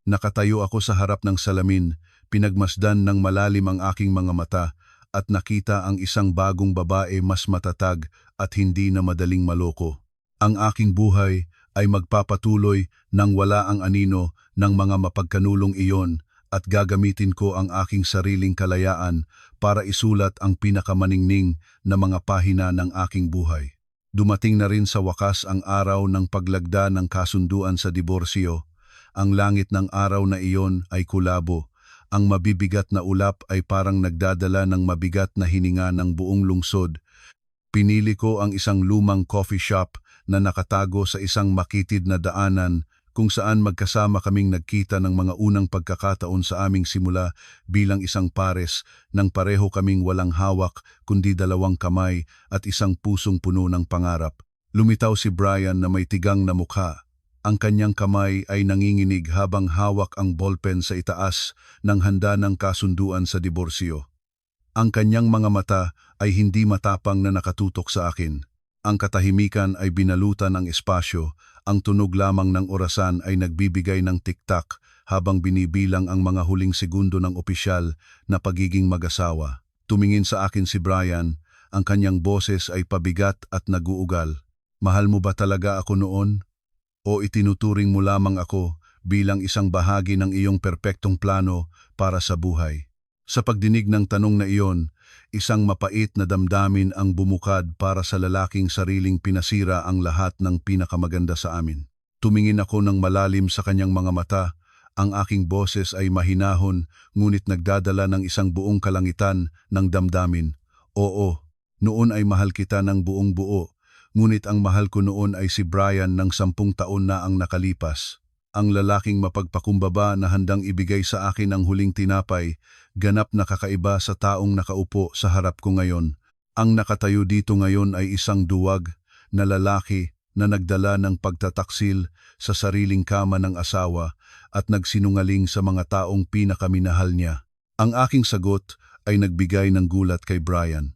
S1: Nakatayo ako sa harap ng salamin, pinagmasdan ng malalim ang aking mga mata at nakita ang isang bagong babae mas matatag at hindi na madaling maloko. Ang aking buhay ay magpapatuloy nang wala ang anino ng mga mapagkanulong iyon at gagamitin ko ang aking sariling kalayaan para isulat ang pinakamaningning na mga pahina ng aking buhay. Dumating na rin sa wakas ang araw ng paglagda ng kasunduan sa diborsyo. Ang langit ng araw na iyon ay kulabo. Ang mabibigat na ulap ay parang nagdadala ng mabigat na hininga ng buong lungsod. Pinili ko ang isang lumang coffee shop na nakatago sa isang makitid na daanan kung saan magkasama kaming nagkita ng mga unang pagkakataon sa aming simula bilang isang pares nang pareho kaming walang hawak kundi dalawang kamay at isang pusong puno ng pangarap. Lumitaw si Brian na may tigang na mukha. Ang kanyang kamay ay nanginginig habang hawak ang ballpen sa itaas ng handa ng kasunduan sa diborsyo. Ang kanyang mga mata ay hindi matapang na nakatutok sa akin. Ang katahimikan ay binalutan ng espasyo, ang tunog lamang ng orasan ay nagbibigay ng tiktak habang binibilang ang mga huling segundo ng opisyal na pagiging mag-asawa. Tumingin sa akin si Brian, ang kanyang boses ay pabigat at naguugal. Mahal mo ba talaga ako noon? O itinuturing mo lamang ako bilang isang bahagi ng iyong perpektong plano para sa buhay? Sa pagdinig ng tanong na iyon, isang mapait na damdamin ang bumukad para sa lalaking sariling pinasira ang lahat ng pinakamaganda sa amin. Tumingin ako ng malalim sa kanyang mga mata, ang aking boses ay mahinahon ngunit nagdadala ng isang buong kalangitan ng damdamin. Oo, noon ay mahal kita ng buong buo, ngunit ang mahal ko noon ay si Brian ng 10 taon na ang nakalipas. Ang lalaking mapagpakumbaba na handang ibigay sa akin ang huling tinapay, ganap na kakaiba sa taong nakaupo sa harap ko ngayon. Ang nakatayo dito ngayon ay isang duwag na lalaki na nagdala ng pagtataksil sa sariling kama ng asawa at nagsinungaling sa mga taong pinakaminahal niya. Ang aking sagot ay nagbigay ng gulat kay Brian.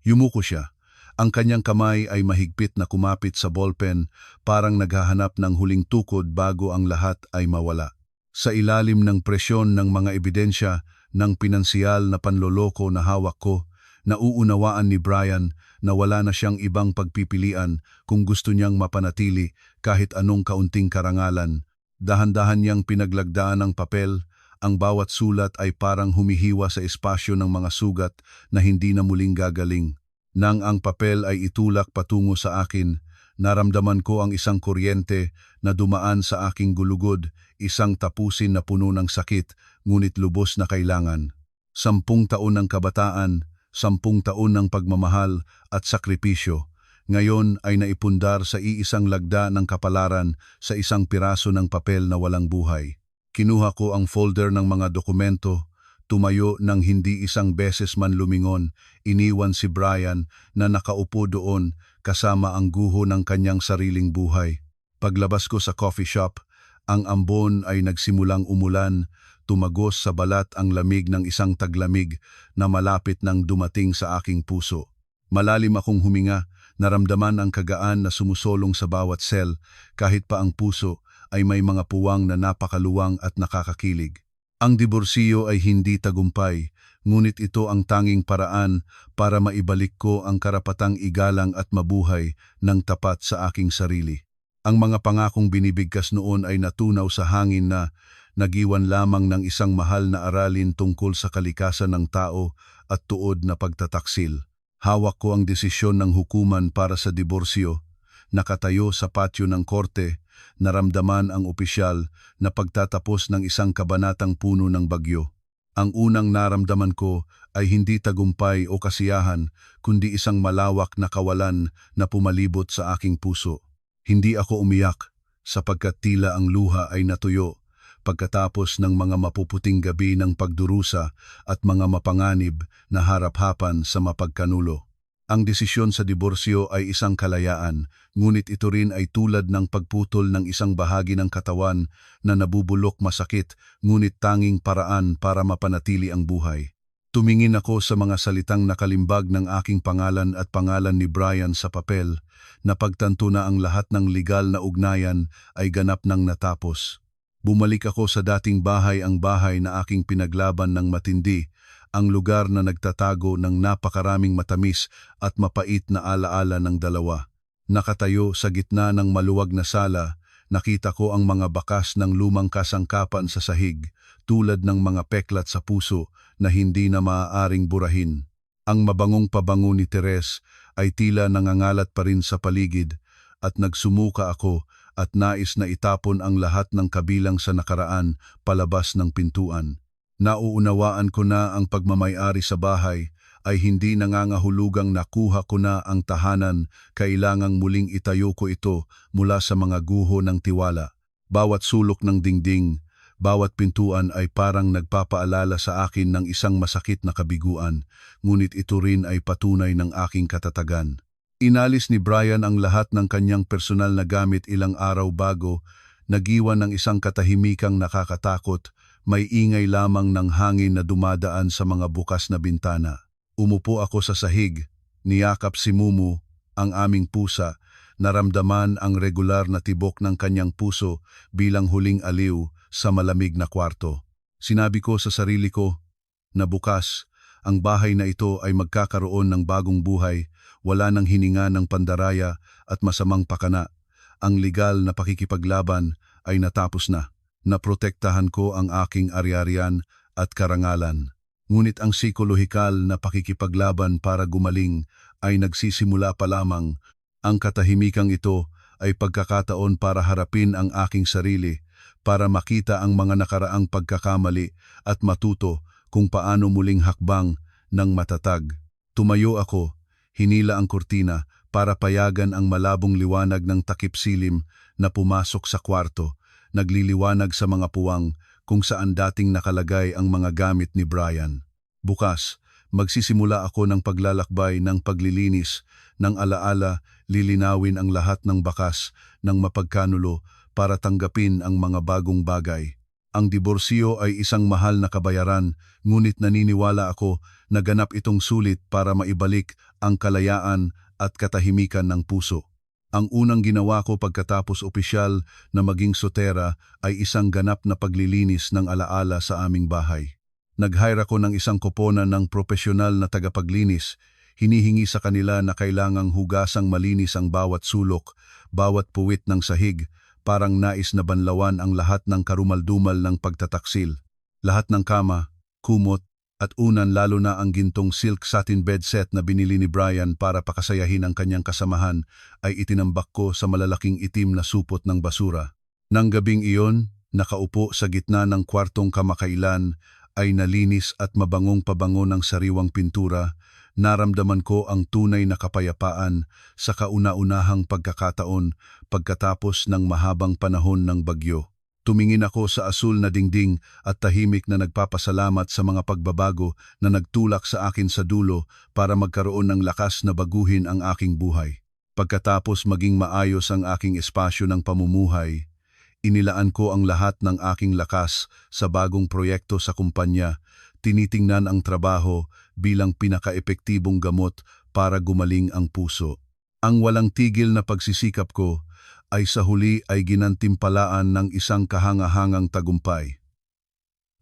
S1: Yumuko siya. Ang kanyang kamay ay mahigpit na kumapit sa ballpen, parang naghahanap ng huling tukod bago ang lahat ay mawala. Sa ilalim ng presyon ng mga ebidensya ng pinansiyal na panloloko na hawak ko, nauunawaan ni Brian na wala na siyang ibang pagpipilian kung gusto niyang mapanatili kahit anong kaunting karangalan. Dahan-dahan niyang pinaglagdaan ng papel, ang bawat sulat ay parang humihiwa sa espasyo ng mga sugat na hindi na muling gagaling. Nang ang papel ay itulak patungo sa akin, naramdaman ko ang isang kuryente na dumaan sa aking gulugod, isang tapusin na puno ng sakit, ngunit lubos na kailangan. 10 taon ng kabataan, 10 taon ng pagmamahal at sakripisyo, ngayon ay naipundar sa iisang lagda ng kapalaran sa isang piraso ng papel na walang buhay. Kinuha ko ang folder ng mga dokumento, tumayo nang hindi isang beses man lumingon, iniwan si Brian na nakaupo doon kasama ang guho ng kanyang sariling buhay. Paglabas ko sa coffee shop, ang ambon ay nagsimulang umulan, tumagos sa balat ang lamig ng isang taglamig na malapit nang dumating sa aking puso. Malalim akong huminga, naramdaman ang kagaan na sumusolong sa bawat sel, kahit pa ang puso ay may mga puwang na napakaluwang at nakakakilig. Ang diborsyo ay hindi tagumpay, ngunit ito ang tanging paraan para maibalik ko ang karapatang igalang at mabuhay ng tapat sa aking sarili. Ang mga pangakong binibigkas noon ay natunaw sa hangin na nagiwan lamang ng isang mahal na aralin tungkol sa kalikasan ng tao at tuod na pagtataksil. Hawak ko ang desisyon ng hukuman para sa diborsyo. Nakatayo sa patio ng korte, naramdaman ang opisyal na pagtatapos ng isang kabanatang puno ng bagyo. Ang unang naramdaman ko ay hindi tagumpay o kasiyahan, kundi isang malawak na kawalan na pumalibot sa aking puso. Hindi ako umiyak, sapagkat tila ang luha ay natuyo, pagkatapos ng mga mapuputing gabi ng pagdurusa at mga mapanganib na harap-hapan sa mapagkanulo. Ang desisyon sa diborsyo ay isang kalayaan, ngunit ito rin ay tulad ng pagputol ng isang bahagi ng katawan na nabubulok masakit, ngunit tanging paraan para mapanatili ang buhay. Tumingin ako sa mga salitang nakalimbag ng aking pangalan at pangalan ni Brian sa papel, na pagtanto na ang lahat ng legal na ugnayan ay ganap nang natapos. Bumalik ako sa dating bahay, ang bahay na aking pinaglaban ng matindi, ang lugar na nagtatago ng napakaraming matamis at mapait na alaala ng dalawa. Nakatayo sa gitna ng maluwag na sala, Nakita ko ang mga bakas ng lumang kasangkapan sa sahig, tulad ng mga peklat sa puso na hindi na maaaring burahin. Ang mabangong pabango ni Teres ay tila nangangalat pa rin sa paligid, at nagsumuka ako at nais na itapon ang lahat ng kabilang sa nakaraan palabas ng pintuan. Nauunawaan ko na ang pagmamay-ari sa bahay ay hindi nangangahulugang nakuha ko na ang tahanan, kailangang muling itayo ko ito mula sa mga guho ng tiwala. Bawat sulok ng dingding, bawat pintuan ay parang nagpapaalala sa akin ng isang masakit na kabiguan, ngunit ito rin ay patunay ng aking katatagan. Inalis ni Brian ang lahat ng kanyang personal na gamit ilang araw bago, nagiwan ng isang katahimikang nakakatakot, may ingay lamang ng hangin na dumadaan sa mga bukas na bintana. Umupo ako sa sahig, niyakap si Mumu, ang aming pusa, naramdaman ang regular na tibok ng kanyang puso bilang huling aliw sa malamig na kwarto. Sinabi ko sa sarili ko na bukas, ang bahay na ito ay magkakaroon ng bagong buhay, wala nang hininga ng pandaraya at masamang pakana. Ang legal na pakikipaglaban ay natapos na. Naprotektahan ko ang aking ari-arian at karangalan. Ngunit ang psikolohikal na pakikipaglaban para gumaling ay nagsisimula pa lamang. Ang katahimikang ito ay pagkakataon para harapin ang aking sarili, para makita ang mga nakaraang pagkakamali at matuto kung paano muling hakbang ng matatag. Tumayo ako, hinila ang kurtina para payagan ang malabong liwanag ng takip silim na pumasok sa kwarto, nagliliwanag sa mga puwang kung saan dating nakalagay ang mga gamit ni Brian. Bukas, magsisimula ako ng paglalakbay ng paglilinis ng alaala, lilinawin ang lahat ng bakas ng mapagkanulo para tanggapin ang mga bagong bagay. Ang diborsyo ay isang mahal na kabayaran, ngunit naniniwala ako na ganap itong sulit para maibalik ang kalayaan at katahimikan ng puso. Ang unang ginawa ko pagkatapos opisyal na maging sotera ay isang ganap na paglilinis ng alaala sa aming bahay. Nag-hire ako ng isang koponan ng propesyonal na tagapaglinis. Hinihingi sa kanila na kailangang hugasang malinis ang bawat sulok, bawat puwit ng sahig, parang nais na banlawan ang lahat ng karumaldumal ng pagtataksil. Lahat ng kama, kumot, at unan lalo na ang gintong silk satin bed set na binili ni Brian para pakasayahin ang kanyang kasamahan ay itinambak ko sa malalaking itim na supot ng basura. Nang gabing iyon, nakaupo sa gitna ng kwartong kamakailan ay nalinis at mabangong pabango ng sariwang pintura, naramdaman ko ang tunay na kapayapaan sa kauna-unahang pagkakataon pagkatapos ng mahabang panahon ng bagyo. Tumingin ako sa asul na dingding at tahimik na nagpapasalamat sa mga pagbabago na nagtulak sa akin sa dulo para magkaroon ng lakas na baguhin ang aking buhay. Pagkatapos maging maayos ang aking espasyo ng pamumuhay, inilaan ko ang lahat ng aking lakas sa bagong proyekto sa kumpanya, tinitingnan ang trabaho bilang pinaka-epektibong gamot para gumaling ang puso. Ang walang tigil na pagsisikap ko ay sa huli ay ginantimpalaan ng isang kahangahangang tagumpay.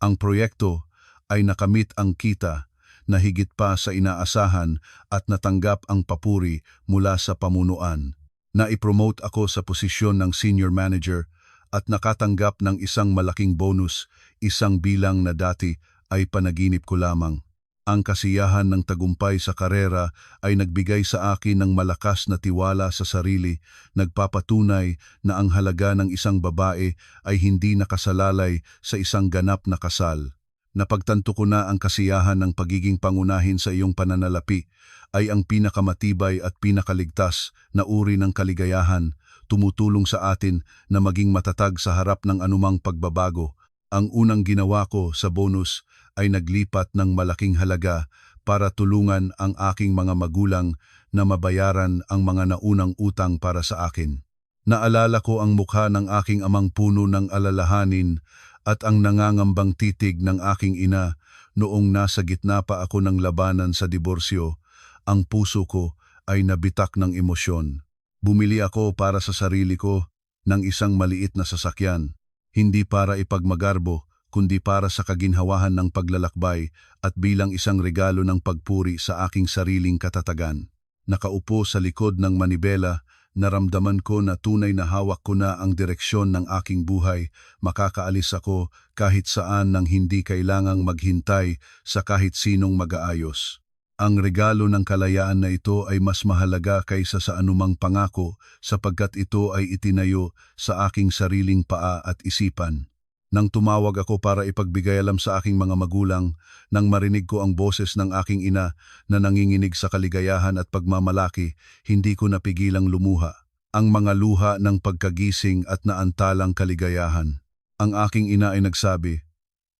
S1: Ang proyekto ay nakamit ang kita na higit pa sa inaasahan at natanggap ang papuri mula sa pamunuan. Naipromote ako sa posisyon ng senior manager at nakatanggap ng isang malaking bonus, isang bilang na dati ay panaginip ko lamang. Ang kasiyahan ng tagumpay sa karera ay nagbigay sa akin ng malakas na tiwala sa sarili, nagpapatunay na ang halaga ng isang babae ay hindi nakasalalay sa isang ganap na kasal. Napagtanto ko na ang kasiyahan ng pagiging pangunahin sa iyong pananalapi ay ang pinakamatibay at pinakaligtas na uri ng kaligayahan, tumutulong sa atin na maging matatag sa harap ng anumang pagbabago. Ang unang ginawa ko sa bonus ay naglipat ng malaking halaga para tulungan ang aking mga magulang na mabayaran ang mga naunang utang para sa akin. Naalala ko ang mukha ng aking amang puno ng alalahanin at ang nangangambang titig ng aking ina noong nasa gitna pa ako ng labanan sa diborsyo. Ang puso ko ay nabitak ng emosyon. Bumili ako para sa sarili ko ng isang maliit na sasakyan, hindi para ipagmagarbo, kundi para sa kaginhawahan ng paglalakbay at bilang isang regalo ng pagpuri sa aking sariling katatagan. Nakaupo sa likod ng manibela, naramdaman ko na tunay na hawak ko na ang direksyon ng aking buhay, makakaalis ako kahit saan nang hindi kailangang maghintay sa kahit sinong mag-aayos. Ang regalo ng kalayaan na ito ay mas mahalaga kaysa sa anumang pangako sapagkat ito ay itinayo sa aking sariling paa at isipan. Nang tumawag ako para ipagbigay alam sa aking mga magulang, nang marinig ko ang boses ng aking ina na nanginginig sa kaligayahan at pagmamalaki, hindi ko napigilang lumuha. Ang mga luha ng pagkagising at naantalang kaligayahan. Ang aking ina ay nagsabi,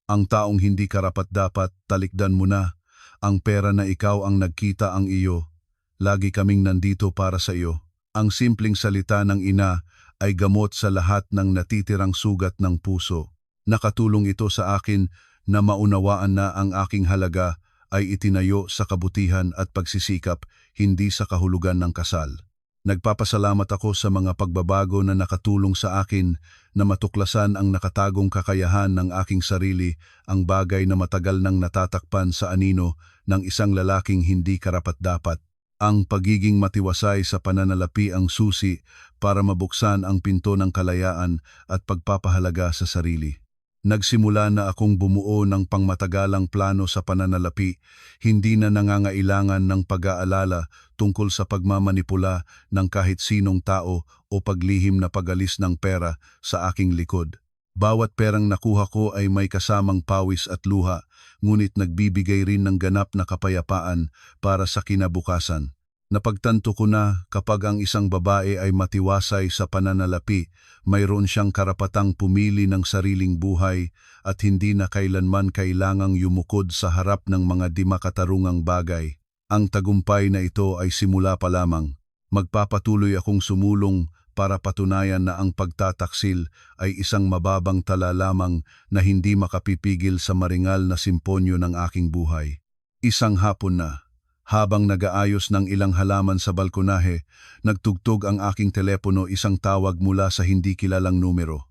S1: "Ang taong hindi karapat-dapat, talikdan mo na. Ang pera na ikaw ang nagkita ang iyo. Lagi kaming nandito para sa iyo." Ang simpleng salita ng ina ay gamot sa lahat ng natitirang sugat ng puso. Nakatulong ito sa akin na maunawaan na ang aking halaga ay itinayo sa kabutihan at pagsisikap, hindi sa kahulugan ng kasal. Nagpapasalamat ako sa mga pagbabago na nakatulong sa akin na matuklasan ang nakatagong kakayahan ng aking sarili, ang bagay na matagal nang natatakpan sa anino ng isang lalaking hindi karapat-dapat. Ang pagiging matiwasay sa pananalapi ang susi para mabuksan ang pinto ng kalayaan at pagpapahalaga sa sarili. Nagsimula na akong bumuo ng pangmatagalang plano sa pananalapi, hindi na nangangailangan ng pag-aalala tungkol sa pagmamanipula ng kahit sinong tao o paglihim na pag-alis ng pera sa aking likod. Bawat perang nakuha ko ay may kasamang pawis at luha, ngunit nagbibigay rin ng ganap na kapayapaan para sa kinabukasan. Napagtanto ko na kapag ang isang babae ay matiwasay sa pananalapi, mayroon siyang karapatang pumili ng sariling buhay at hindi na kailanman kailangang yumukod sa harap ng mga di makatarungang bagay. Ang tagumpay na ito ay simula pa lamang. Magpapatuloy akong sumulong para patunayan na ang pagtataksil ay isang mababang tala lamang na hindi makapipigil sa maringal na simponyo ng aking buhay. Isang hapon na, habang nag-aayos ng ilang halaman sa balkonahe, nagtugtog ang aking telepono, isang tawag mula sa hindi kilalang numero.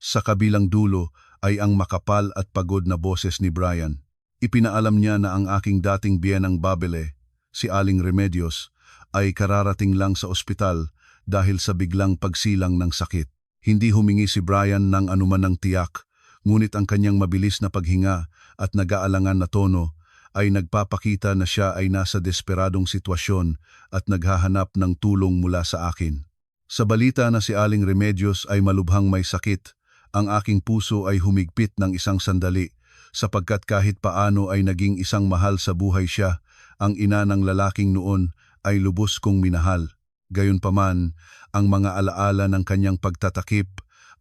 S1: Sa kabilang dulo ay ang makapal at pagod na boses ni Brian. Ipinaalam niya na ang aking dating biyenang babele, si Aling Remedios, ay kararating lang sa ospital dahil sa biglang pagsilang ng sakit. Hindi humingi si Brian ng anuman ng tiyak, ngunit ang kanyang mabilis na paghinga at nag-aalangan na tono ay nagpapakita na siya ay nasa desperadong sitwasyon at naghahanap ng tulong mula sa akin. Sa balita na si Aling Remedios ay malubhang may sakit, ang aking puso ay humigpit ng isang sandali, sapagkat kahit paano ay naging isang mahal sa buhay siya, ang ina ng lalaking noon ay lubos kong minahal. Gayunpaman, ang mga alaala ng kanyang pagtatakip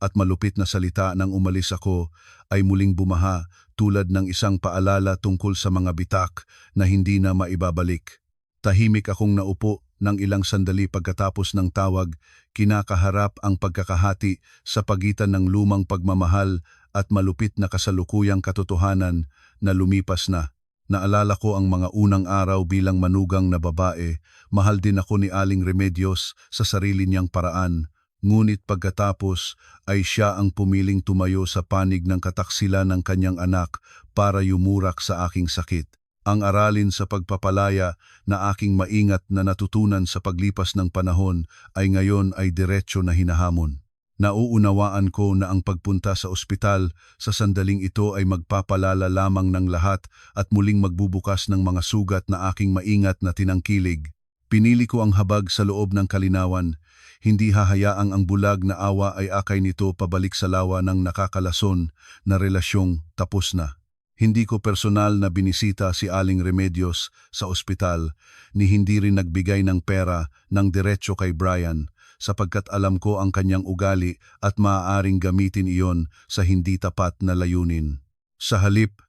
S1: at malupit na salita nang umalis ako ay muling bumaha tulad ng isang paalala tungkol sa mga bitak na hindi na maibabalik. Tahimik akong naupo ng ilang sandali pagkatapos ng tawag, kinakaharap ang pagkakahati sa pagitan ng lumang pagmamahal at malupit na kasalukuyang katotohanan na lumipas na. Naalala ko ang mga unang araw bilang manugang na babae, mahal din ako ni Aling Remedios sa sarili niyang paraan. Ngunit pagkatapos ay siya ang pumiling tumayo sa panig ng kataksilan ng kanyang anak para yumurak sa aking sakit. Ang aralin sa pagpapalaya na aking maingat na natutunan sa paglipas ng panahon ay ngayon ay diretso na hinahamon. Nauunawaan ko na ang pagpunta sa ospital sa sandaling ito ay magpapalala lamang ng lahat at muling magbubukas ng mga sugat na aking maingat na tinangkilig. Pinili ko ang habag sa loob ng kalinawan. Hindi hahayaang ang bulag na awa ay akay nito pabalik sa lawa ng nakakalason na relasyong tapos na. Hindi ko personal na binisita si Aling Remedios sa ospital, ni hindi rin nagbigay ng pera ng diretso kay Brian, sapagkat alam ko ang kanyang ugali at maaaring gamitin iyon sa hindi tapat na layunin. Sa halip,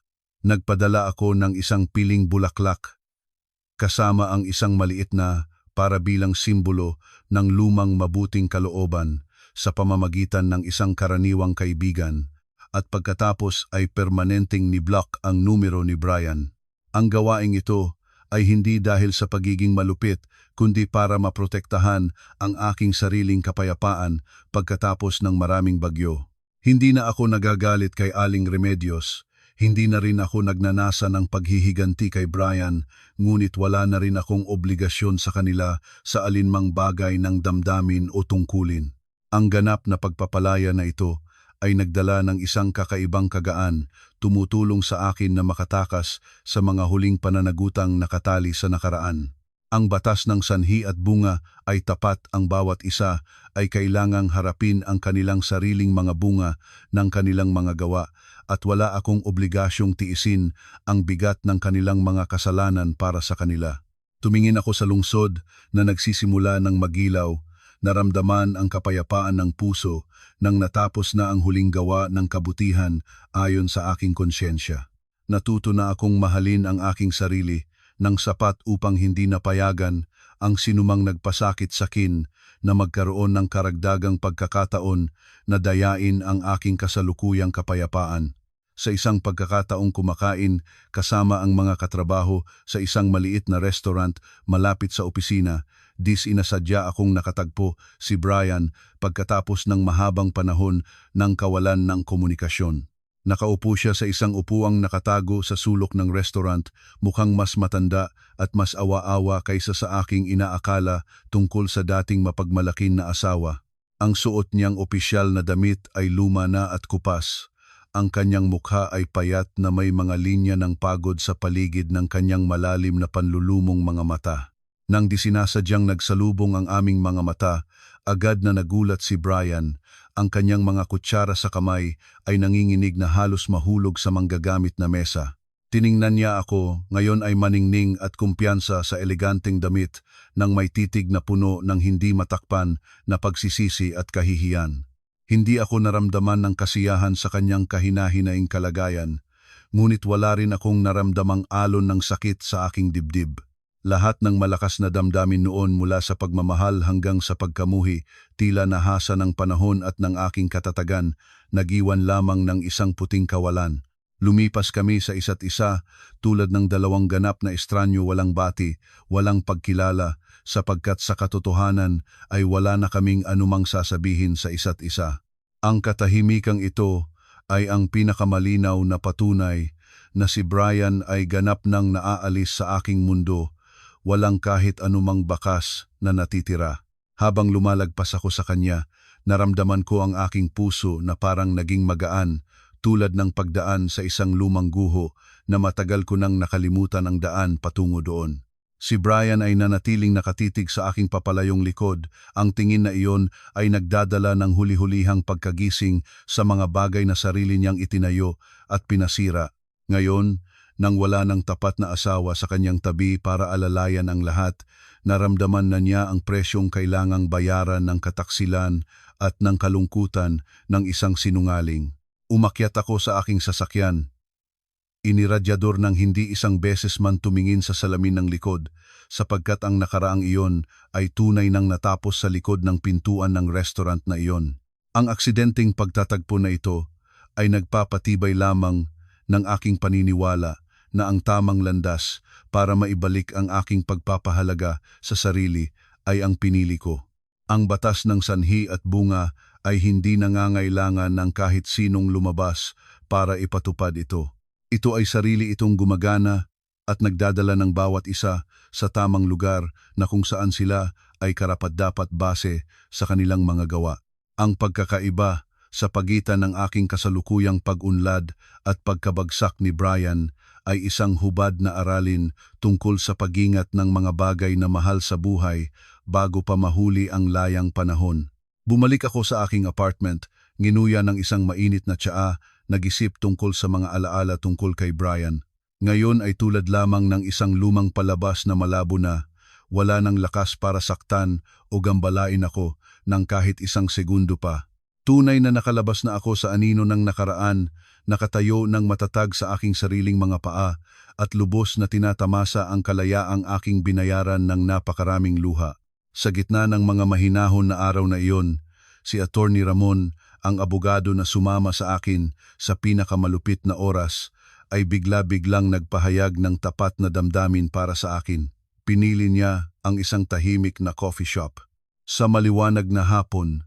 S1: nagpadala ako ng isang piling bulaklak, kasama ang isang maliit na para bilang simbolo ng lumang mabuting kalooban sa pamamagitan ng isang karaniwang kaibigan, at pagkatapos ay permanenteng ni-block ang numero ni Brian. Ang gawaing ito ay hindi dahil sa pagiging malupit, kundi para maprotektahan ang aking sariling kapayapaan pagkatapos ng maraming bagyo. Hindi na ako nagagalit kay Aling Remedios, Hindi na rin ako nagnanasa ng paghihiganti kay Brian, ngunit wala na rin akong obligasyon sa kanila sa alinmang bagay ng damdamin o tungkulin. Ang ganap na pagpapalaya na ito ay nagdala ng isang kakaibang kagaan, tumutulong sa akin na makatakas sa mga huling pananagutang nakatali sa nakaraan. Ang batas ng sanhi at bunga ay tapat, ang bawat isa ay kailangang harapin ang kanilang sariling mga bunga ng kanilang mga gawa at wala akong obligasyong tiisin ang bigat ng kanilang mga kasalanan para sa kanila. Tumingin ako sa lungsod na nagsisimula ng magilaw, naramdaman ang kapayapaan ng puso nang natapos na ang huling gawa ng kabutihan ayon sa aking konsyensya. Natuto na akong mahalin ang aking sarili ng sapat upang hindi napayagan ang sinumang nagpasakit sakin na magkaroon ng karagdagang pagkakataon na dayain ang aking kasalukuyang kapayapaan. Sa isang pagkakataong kumakain kasama ang mga katrabaho sa isang maliit na restaurant malapit sa opisina, inasadya akong nakatagpo si Brian pagkatapos ng mahabang panahon ng kawalan ng komunikasyon. Nakaupo siya sa isang upuang nakatago sa sulok ng restaurant, mukhang mas matanda at mas awa-awa kaysa sa aking inaakala tungkol sa dating mapagmalakin na asawa. Ang suot niyang opisyal na damit ay luma na at kupas. Ang kanyang mukha ay payat na may mga linya ng pagod sa paligid ng kanyang malalim na panlulumong mga mata. Nang sinasadyang nagsalubong ang aming mga mata, agad na nagulat si Brian. Ang kanyang mga kutsara sa kamay ay nanginginig na halos mahulog sa manggagamit na mesa. Tiningnan niya ako, ngayon ay maningning at kumpiyansa sa eleganteng damit nang may titig na puno ng hindi matakpan na pagsisisi at kahihiyan. Hindi ako naramdaman ng kasiyahan sa kanyang kahinahinaing kalagayan, ngunit wala rin akong naramdamang alon ng sakit sa aking dibdib. Lahat ng malakas na damdamin noon mula sa pagmamahal hanggang sa pagkamuhi, tila nahasa ng panahon at ng aking katatagan, nagiwan lamang ng isang puting kawalan. Lumipas kami sa isa't isa tulad ng dalawang ganap na estranyo, walang bati, walang pagkilala, sapagkat sa katotohanan ay wala na kaming anumang sasabihin sa isa't isa. Ang katahimikang ito ay ang pinakamalinaw na patunay na si Brian ay ganap nang naaalis sa aking mundo. Walang kahit anumang bakas na natitira. Habang lumalagpas ako sa kanya, naramdaman ko ang aking puso na parang naging magaan, tulad ng pagdaan sa isang lumang guho na matagal ko nang nakalimutan ang daan patungo doon. Si Brian ay nanatiling nakatitig sa aking papalayong likod. Ang tingin na iyon ay nagdadala ng huli-hulihang pagkagising sa mga bagay na sarili niyang itinayo at pinasira. Ngayon, nang wala ng tapat na asawa sa kanyang tabi para alalayan ang lahat, naramdaman na niya ang presyong kailangang bayaran ng kataksilan at ng kalungkutan ng isang sinungaling. Umakyat ako sa aking sasakyan. Iniradyador ng hindi isang beses man tumingin sa salamin ng likod, sapagkat ang nakaraang iyon ay tunay nang natapos sa likod ng pintuan ng restaurant na iyon. Ang aksidenteng pagtatagpo na ito ay nagpapatibay lamang ng aking paniniwala na ang tamang landas para maibalik ang aking pagpapahalaga sa sarili ay ang pinili ko. Ang batas ng sanhi at bunga ay hindi nangangailangan ng kahit sinong lumabas para ipatupad ito. Ito ay sarili itong gumagana at nagdadala ng bawat isa sa tamang lugar na kung saan sila ay karapat-dapat base sa kanilang mga gawa. Ang pagkakaiba sa pagitan ng aking kasalukuyang pag-unlad at pagkabagsak ni Brian ay isang hubad na aralin tungkol sa pagingat ng mga bagay na mahal sa buhay bago pa mahuli ang layang panahon. Bumalik ako sa aking apartment, nginuya ng isang mainit na tsaa, nag-isip tungkol sa mga alaala tungkol kay Brian. Ngayon ay tulad lamang ng isang lumang palabas na malabo na, wala nang lakas para saktan o gambalain ako ng kahit isang segundo pa. Tunay na nakalabas na ako sa anino ng nakaraan, nakatayo ng matatag sa aking sariling mga paa at lubos na tinatamasa ang kalayaang aking binayaran ng napakaraming luha. Sa gitna ng mga mahinahon na araw na iyon, si Attorney Ramon, ang abogado na sumama sa akin sa pinakamalupit na oras, ay bigla-biglang nagpahayag ng tapat na damdamin para sa akin. Pinili niya ang isang tahimik na coffee shop. Sa maliwanag na hapon,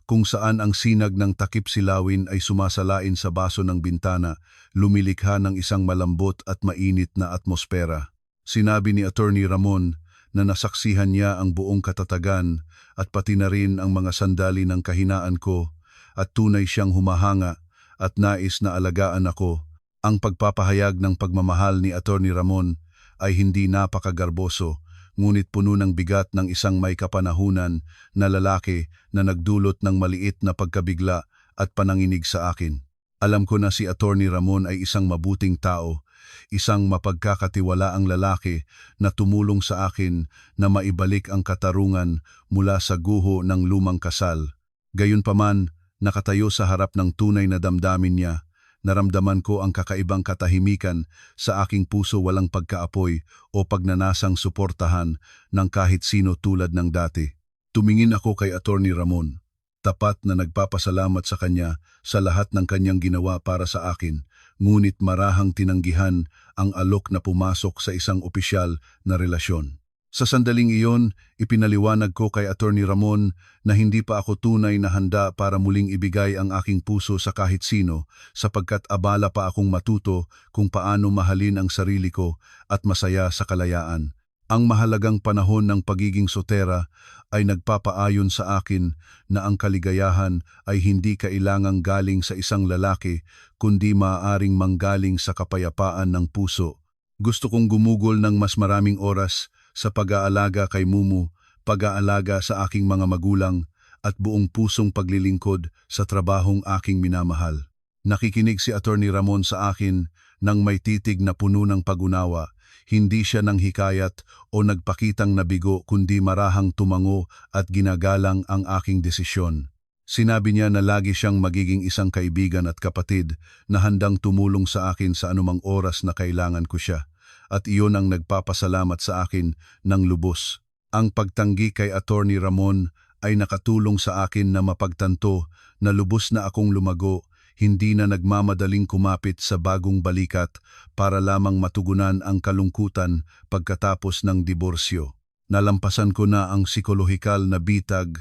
S1: kung saan ang sinag ng takip silawin ay sumasalain sa baso ng bintana, lumilikha ng isang malambot at mainit na atmosfera. Sinabi ni Attorney Ramon na nasaksihan niya ang buong katatagan at pati na rin ang mga sandali ng kahinaan ko at tunay siyang humahanga at nais na alagaan ako. Ang pagpapahayag ng pagmamahal ni Attorney Ramon ay hindi napakagarboso, ngunit puno ng bigat ng isang may kapanahunan na lalaki na nagdulot ng maliit na pagkabigla at pananginig sa akin. Alam ko na si Attorney Ramon ay isang mabuting tao, isang mapagkakatiwalaang lalaki na tumulong sa akin na maibalik ang katarungan mula sa guho ng lumang kasal. Gayunpaman, nakatayo sa harap ng tunay na damdamin niya, naramdaman ko ang kakaibang katahimikan sa aking puso, walang pagkaapoy o pagnanasang suportahan ng kahit sino tulad ng dati. Tumingin ako kay Attorney Ramon, tapat na nagpapasalamat sa kanya sa lahat ng kanyang ginawa para sa akin, ngunit marahang tinanggihan ang alok na pumasok sa isang opisyal na relasyon. Sa sandaling iyon, ipinaliwanag ko kay Attorney Ramon na hindi pa ako tunay na handa para muling ibigay ang aking puso sa kahit sino, sapagkat abala pa akong matuto kung paano mahalin ang sarili ko at masaya sa kalayaan. Ang mahalagang panahon ng pagiging sotera ay nagpapaayon sa akin na ang kaligayahan ay hindi kailangang galing sa isang lalaki, kundi maaaring manggaling sa kapayapaan ng puso. Gusto kong gumugol ng mas maraming oras sa pag-aalaga kay Mumu, pag-aalaga sa aking mga magulang, at buong pusong paglilingkod sa trabahong aking minamahal. Nakikinig si Attorney Ramon sa akin nang may titig na puno ng pag-unawa. Hindi siya nang hikayat o nagpakitang nabigo, kundi marahang tumango at ginagalang ang aking desisyon. Sinabi niya na lagi siyang magiging isang kaibigan at kapatid na handang tumulong sa akin sa anumang oras na kailangan ko siya. At iyon ang nagpapasalamat sa akin ng lubos. Ang pagtanggi kay Attorney Ramon ay nakatulong sa akin na mapagtanto na lubos na akong lumago, hindi na nagmamadaling kumapit sa bagong balikat para lamang matugunan ang kalungkutan pagkatapos ng diborsyo. Nalampasan ko na ang psikolohikal na bitag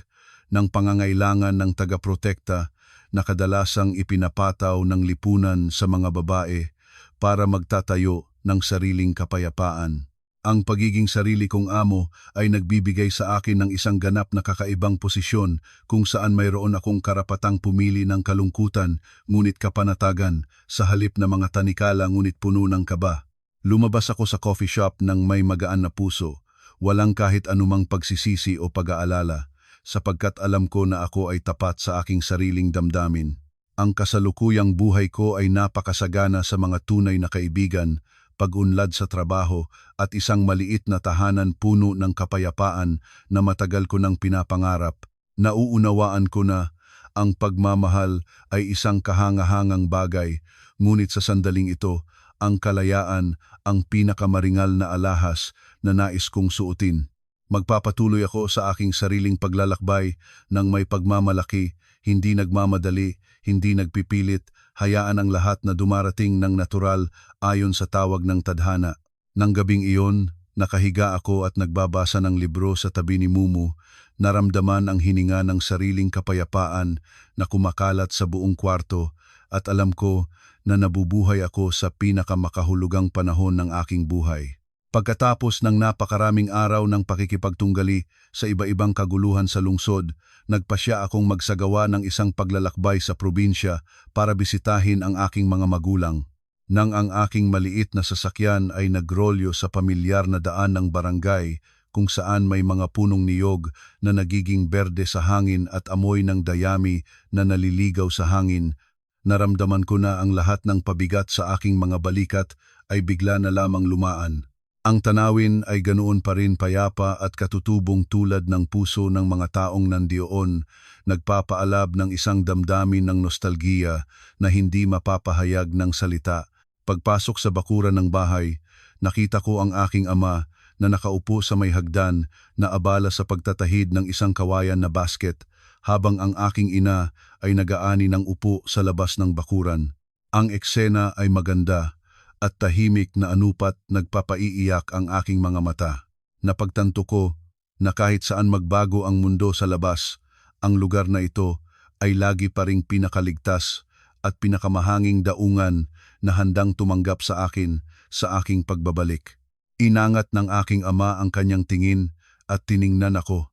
S1: ng pangangailangan ng tagaprotekta na kadalasang ipinapataw ng lipunan sa mga babae para magtatayo ng sariling kapayapaan. Ang pagiging sarili kong amo ay nagbibigay sa akin ng isang ganap na kakaibang posisyon kung saan mayroon akong karapatang pumili ng kalungkutan ngunit kapanatagan sa halip na mga tanikala ngunit puno ng kaba. Lumabas ako sa coffee shop ng may magaan na puso, walang kahit anumang pagsisisi o pag-aalala, sapagkat alam ko na ako ay tapat sa aking sariling damdamin. Ang kasalukuyang buhay ko ay napakasagana sa mga tunay na kaibigan, pag-unlad sa trabaho at isang maliit na tahanan puno ng kapayapaan na matagal ko nang pinapangarap. Nauunawaan ko na ang pagmamahal ay isang kahangahangang bagay, ngunit sa sandaling ito, ang kalayaan ang pinakamaringal na alahas na nais kong suotin. Magpapatuloy ako sa aking sariling paglalakbay ng may pagmamalaki, hindi nagmamadali, hindi nagpipilit, hayaan ang lahat na dumarating ng natural ayon sa tawag ng tadhana. Nang gabing iyon, nakahiga ako at nagbabasa ng libro sa tabi ni Mumu, naramdaman ang hininga ng sariling kapayapaan na kumakalat sa buong kwarto at alam ko na nabubuhay ako sa pinakamakahulugang panahon ng aking buhay. Pagkatapos ng napakaraming araw ng pakikipagtunggali sa iba-ibang kaguluhan sa lungsod, nagpasya akong magsagawa ng isang paglalakbay sa probinsya para bisitahin ang aking mga magulang. Nang ang aking maliit na sasakyan ay nagrolyo sa pamilyar na daan ng barangay kung saan may mga punong niyog na nagiging berde sa hangin at amoy ng dayami na naliligaw sa hangin, naramdaman ko na ang lahat ng pabigat sa aking mga balikat ay bigla na lamang lumaan. Ang tanawin ay ganoon pa rin payapa at katutubong tulad ng puso ng mga taong nandiyoon, nagpapaalab ng isang damdamin ng nostalgiya na hindi mapapahayag ng salita. Pagpasok sa bakuran ng bahay, nakita ko ang aking ama na nakaupo sa may hagdan na abala sa pagtatahid ng isang kawayan na basket, habang ang aking ina ay nagaani ng upo sa labas ng bakuran. Ang eksena ay maganda at tahimik na anupat nagpapaiiyak ang aking mga mata. Napagtanto ko na kahit saan magbago ang mundo sa labas, ang lugar na ito ay lagi pa ring pinakaligtas at pinakamahanging daungan na handang tumanggap sa akin sa aking pagbabalik. Inangat ng aking ama ang kanyang tingin at tiningnan ako.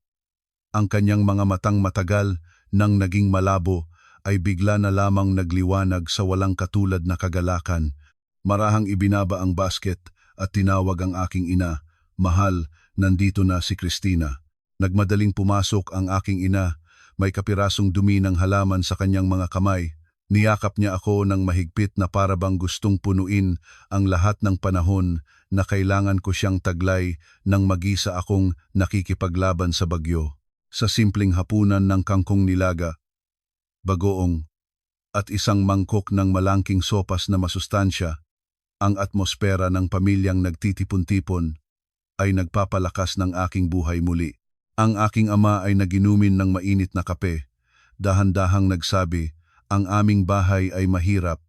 S1: Ang kanyang mga matang matagal nang naging malabo ay bigla na lamang nagliwanag sa walang katulad na kagalakan. Marahang ibinaba ang basket at tinawag ang aking ina. Mahal, nandito na si Christina. Nagmadaling pumasok ang aking ina. May kapirasong dumi ng halaman sa kanyang mga kamay. Niyakap niya ako ng mahigpit na parabang gustong punuin ang lahat ng panahon na kailangan ko siyang taglay nang mag-isa akong nakikipaglaban sa bagyo. Sa simpleng hapunan ng kangkong nilaga, bagoong, at isang mangkok ng malangking sopas na masustansya, ang atmosfera ng pamilyang nagtitipon-tipon ay nagpapalakas ng aking buhay muli. Ang aking ama ay naginumin ng mainit na kape. Dahan-dahang nagsabi, ang aming bahay ay mahirap,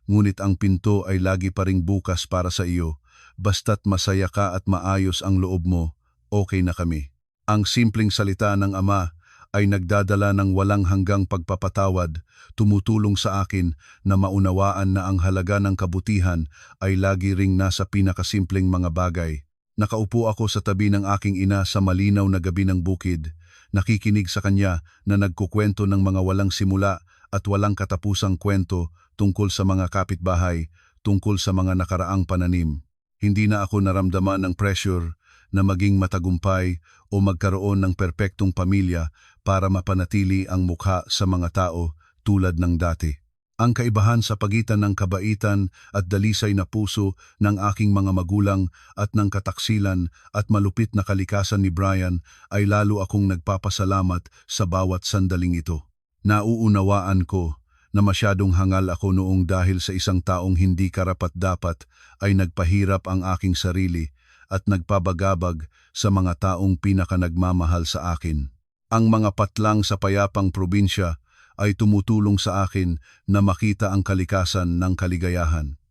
S1: ngunit ang pinto ay lagi pa ring bukas para sa iyo. Basta't masaya ka at maayos ang loob mo, okay na kami. Ang simpleng salita ng ama ay nagdadala ng walang hanggang pagpapatawad, tumutulong sa akin na maunawaan na ang halaga ng kabutihan ay lagi ring nasa pinakasimpleng mga bagay. Nakaupo ako sa tabi ng aking ina sa malinaw na gabi ng bukid, nakikinig sa kanya na nagkukwento ng mga walang simula at walang katapusang kwento tungkol sa mga kapitbahay, tungkol sa mga nakaraang pananim. Hindi na ako naramdaman ng pressure na maging matagumpay o magkaroon ng perpektong pamilya para mapanatili ang mukha sa mga tao tulad ng dati. Ang kaibahan sa pagitan ng kabaitan at dalisay na puso ng aking mga magulang at ng kataksilan at malupit na kalikasan ni Brian ay lalo akong nagpapasalamat sa bawat sandaling ito. Nauunawaan ko na masyadong hangal ako noong dahil sa isang taong hindi karapat-dapat ay nagpahirap ang aking sarili at nagpabagabag sa mga taong pinakanagmamahal sa akin. Ang mga patlang sa payapang probinsya ay tumutulong sa akin na makita ang kalikasan ng kaligayahan.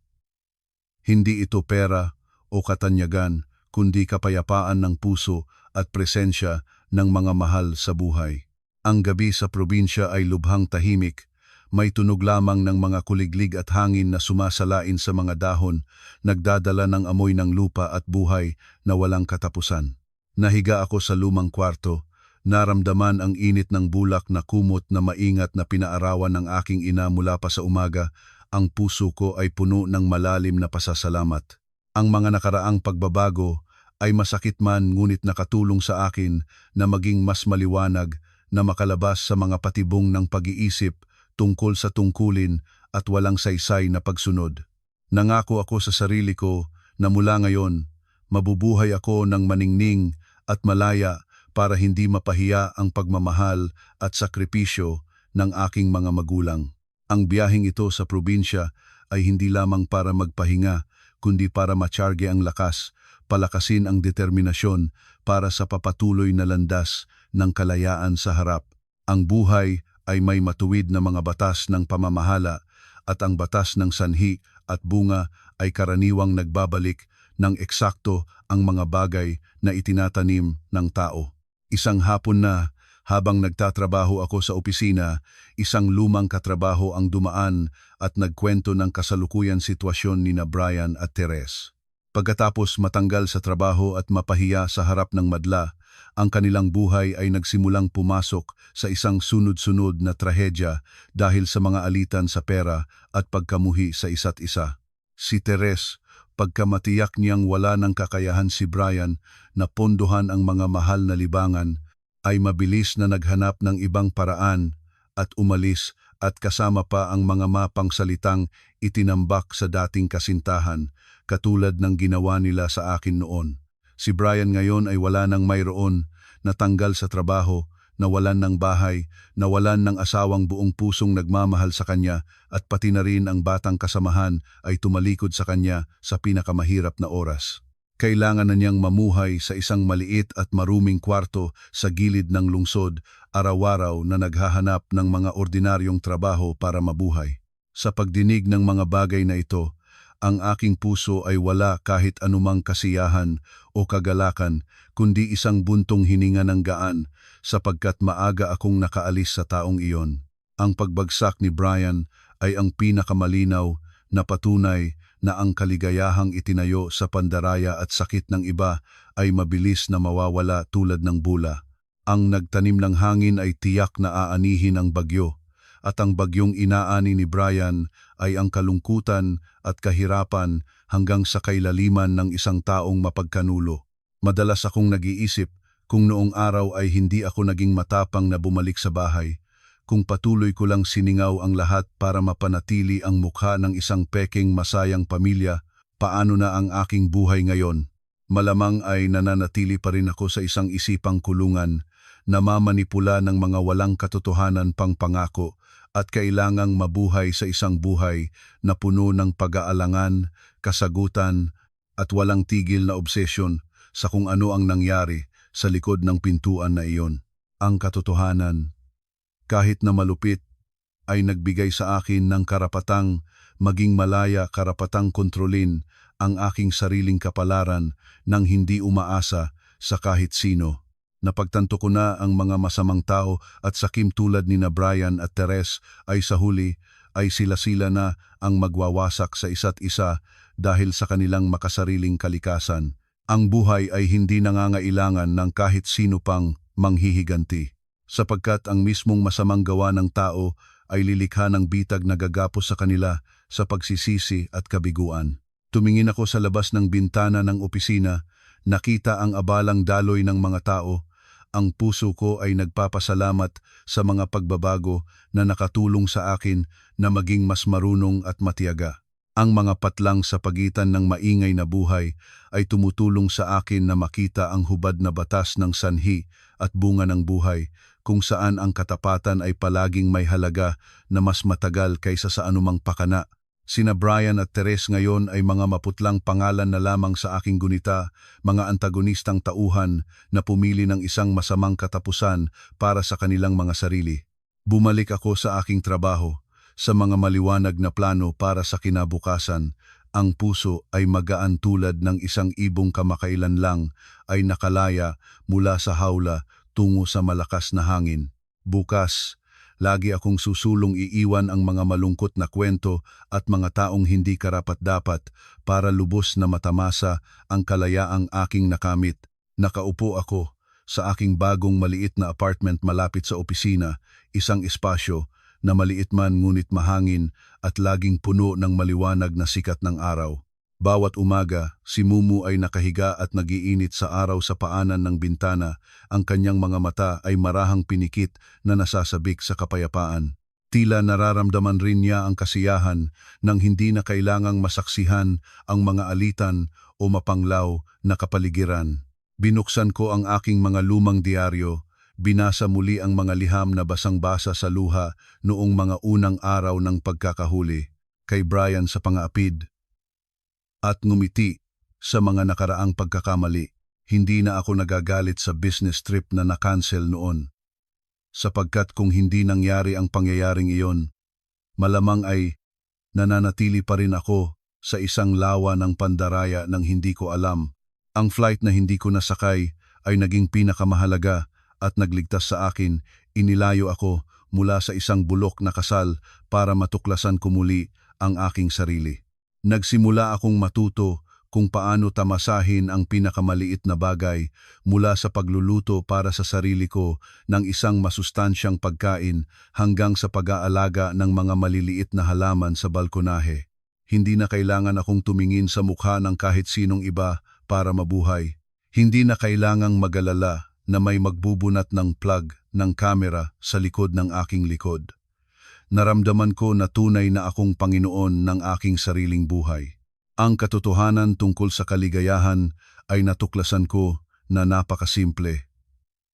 S1: Hindi ito pera o katanyagan, kundi kapayapaan ng puso at presensya ng mga mahal sa buhay. Ang gabi sa probinsya ay lubhang tahimik, may tunog lamang ng mga kuliglig at hangin na sumasalain sa mga dahon, nagdadala ng amoy ng lupa at buhay na walang katapusan. Nahiga ako sa lumang kwarto, naramdaman ang init ng bulak na kumot na maingat na pinaarawan ng aking ina mula pa sa umaga. Ang puso ko ay puno ng malalim na pasasalamat. Ang mga nakaraang pagbabago ay masakit man ngunit nakatulong sa akin na maging mas maliwanag, na makalabas sa mga patibong ng pag-iisip tungkol sa tungkulin at walang saysay na pagsunod. Nangako ako sa sarili ko na mula ngayon, mabubuhay ako ng maningning at malaya para hindi mapahiya ang pagmamahal at sakripisyo ng aking mga magulang. Ang biyaheng ito sa probinsya ay hindi lamang para magpahinga, kundi para macharge ang lakas, palakasin ang determinasyon para sa papatuloy na landas ng kalayaan sa harap. Ang buhay ay may matuwid na mga batas ng pamamahala at ang batas ng sanhi at bunga ay karaniwang nagbabalik ng eksakto ang mga bagay na itinatanim ng tao. Isang hapon na, habang nagtatrabaho ako sa opisina, isang lumang katrabaho ang dumaan at nagkwento ng kasalukuyan sitwasyon ni na Brian at Therese. Pagkatapos matanggal sa trabaho at mapahiya sa harap ng madla, ang kanilang buhay ay nagsimulang pumasok sa isang sunod-sunod na trahedya dahil sa mga alitan sa pera at pagkamuhi sa isa't isa. Si Therese, pagkamatiyak niyang wala ng kakayahan si Brian na pondohan ang mga mahal na libangan, ay mabilis na naghanap ng ibang paraan at umalis at kasama pa ang mga mapangsalitang itinambak sa dating kasintahan katulad ng ginawa nila sa akin noon. Si Brian ngayon ay wala nang mayroon, natanggal sa trabaho, nawalan ng bahay, nawalan ng asawang buong pusong nagmamahal sa kanya at pati na rin ang batang kasamahan ay tumalikod sa kanya sa pinakamahirap na oras. Kailangan na niyang mamuhay sa isang maliit at maruming kwarto sa gilid ng lungsod, araw-araw na naghahanap ng mga ordinaryong trabaho para mabuhay. Sa pagdinig ng mga bagay na ito, ang aking puso ay wala kahit anumang kasiyahan o kagalakan, kundi isang buntong hininga ng gaan sapagkat maaga akong nakaalis sa taong iyon. Ang pagbagsak ni Brian ay ang pinakamalinaw na patunay na ang kaligayahang itinayo sa pandaraya at sakit ng iba ay mabilis na mawawala tulad ng bula. Ang nagtanim ng hangin ay tiyak na aanihin ang bagyo, at ang bagyong inaani ni Brian ay ang kalungkutan at kahirapan hanggang sa kailaliman ng isang taong mapagkanulo. Madalas akong nag-iisip kung noong araw ay hindi ako naging matapang na bumalik sa bahay, kung patuloy ko lang siningaw ang lahat para mapanatili ang mukha ng isang peking masayang pamilya, paano na ang aking buhay ngayon? Malamang ay nananatili pa rin ako sa isang isipang kulungan, namamanipula ng mga walang katotohanan pang pangako at kailangang mabuhay sa isang buhay na puno ng pag-aalangan, kasagutan at walang tigil na obsesyon sa kung ano ang nangyari sa likod ng pintuan na iyon. Ang katotohanan, kahit na malupit, ay nagbigay sa akin ng karapatang maging malaya, karapatang kontrolin ang aking sariling kapalaran nang hindi umaasa sa kahit sino. Napagtanto ko na ang mga masamang tao at sakim tulad ni na Brian at Teres ay sa huli ay sila-sila na ang magwawasak sa isa't isa dahil sa kanilang makasariling kalikasan. Ang buhay ay hindi nangangailangan ng kahit sino pang manghihiganti, sapagkat ang mismong masamang gawa ng tao ay lilikha ng bitag na gagapos sa kanila sa pagsisisi at kabiguan. Tumingin ako sa labas ng bintana ng opisina, nakita ang abalang daloy ng mga tao. Ang puso ko ay nagpapasalamat sa mga pagbabago na nakatulong sa akin na maging mas marunong at matiyaga. Ang mga patlang sa pagitan ng maingay na buhay ay tumutulong sa akin na makita ang hubad na batas ng sanhi at bunga ng buhay, kung saan ang katapatan ay palaging may halaga na mas matagal kaysa sa anumang pakana. Sina Brian at Teres ngayon ay mga maputlang pangalan na lamang sa aking gunita, mga antagonistang tauhan na pumili ng isang masamang katapusan para sa kanilang mga sarili. Bumalik ako sa aking trabaho, sa mga maliwanag na plano para sa kinabukasan. Ang puso ay magaan tulad ng isang ibong kamakailan lang ay nakalaya mula sa hawla tungo sa malakas na hangin. Bukas, lagi akong susulong iiwan ang mga malungkot na kwento at mga taong hindi karapat-dapat para lubos na matamasa ang kalayaang aking nakamit. Nakaupo ako sa aking bagong maliit na apartment malapit sa opisina, isang espasyo na maliit man ngunit mahangin at laging puno ng maliwanag na sikat ng araw. Bawat umaga, si Mumu ay nakahiga at nagiinit sa araw sa paanan ng bintana. Ang kanyang mga mata ay marahang pinikit na nasasabik sa kapayapaan. Tila nararamdaman rin niya ang kasiyahan nang hindi na kailangang masaksihan ang mga alitan o mapanglaw na kapaligiran. Binuksan ko ang aking mga lumang diaryo, binasa muli ang mga liham na basang-basa sa luha noong mga unang araw ng pagkakahuli kay Brian sa pangaapid, at ngumiti sa mga nakaraang pagkakamali. Hindi na ako nagagalit sa business trip na na-cancel noon, sapagkat kung hindi nangyari ang pangyayaring iyon, malamang ay nananatili pa rin ako sa isang lawa ng pandaraya nang hindi ko alam. Ang flight na hindi ko nasakay ay naging pinakamahalaga at nagligtas sa akin. Inilayo ako mula sa isang bulok na kasal para matuklasan ko muli ang aking sarili. Nagsimula akong matuto kung paano tamasahin ang pinakamaliit na bagay, mula sa pagluluto para sa sarili ko ng isang masustansyang pagkain hanggang sa pag-aalaga ng mga maliliit na halaman sa balkonahe. Hindi na kailangan akong tumingin sa mukha ng kahit sinong iba para mabuhay. Hindi na kailangang mag-alala na may magbubunat ng plug ng kamera sa likod ng aking likod. Naramdaman ko na tunay na akong Panginoon ng aking sariling buhay. Ang katotohanan tungkol sa kaligayahan ay natuklasan ko na napakasimple.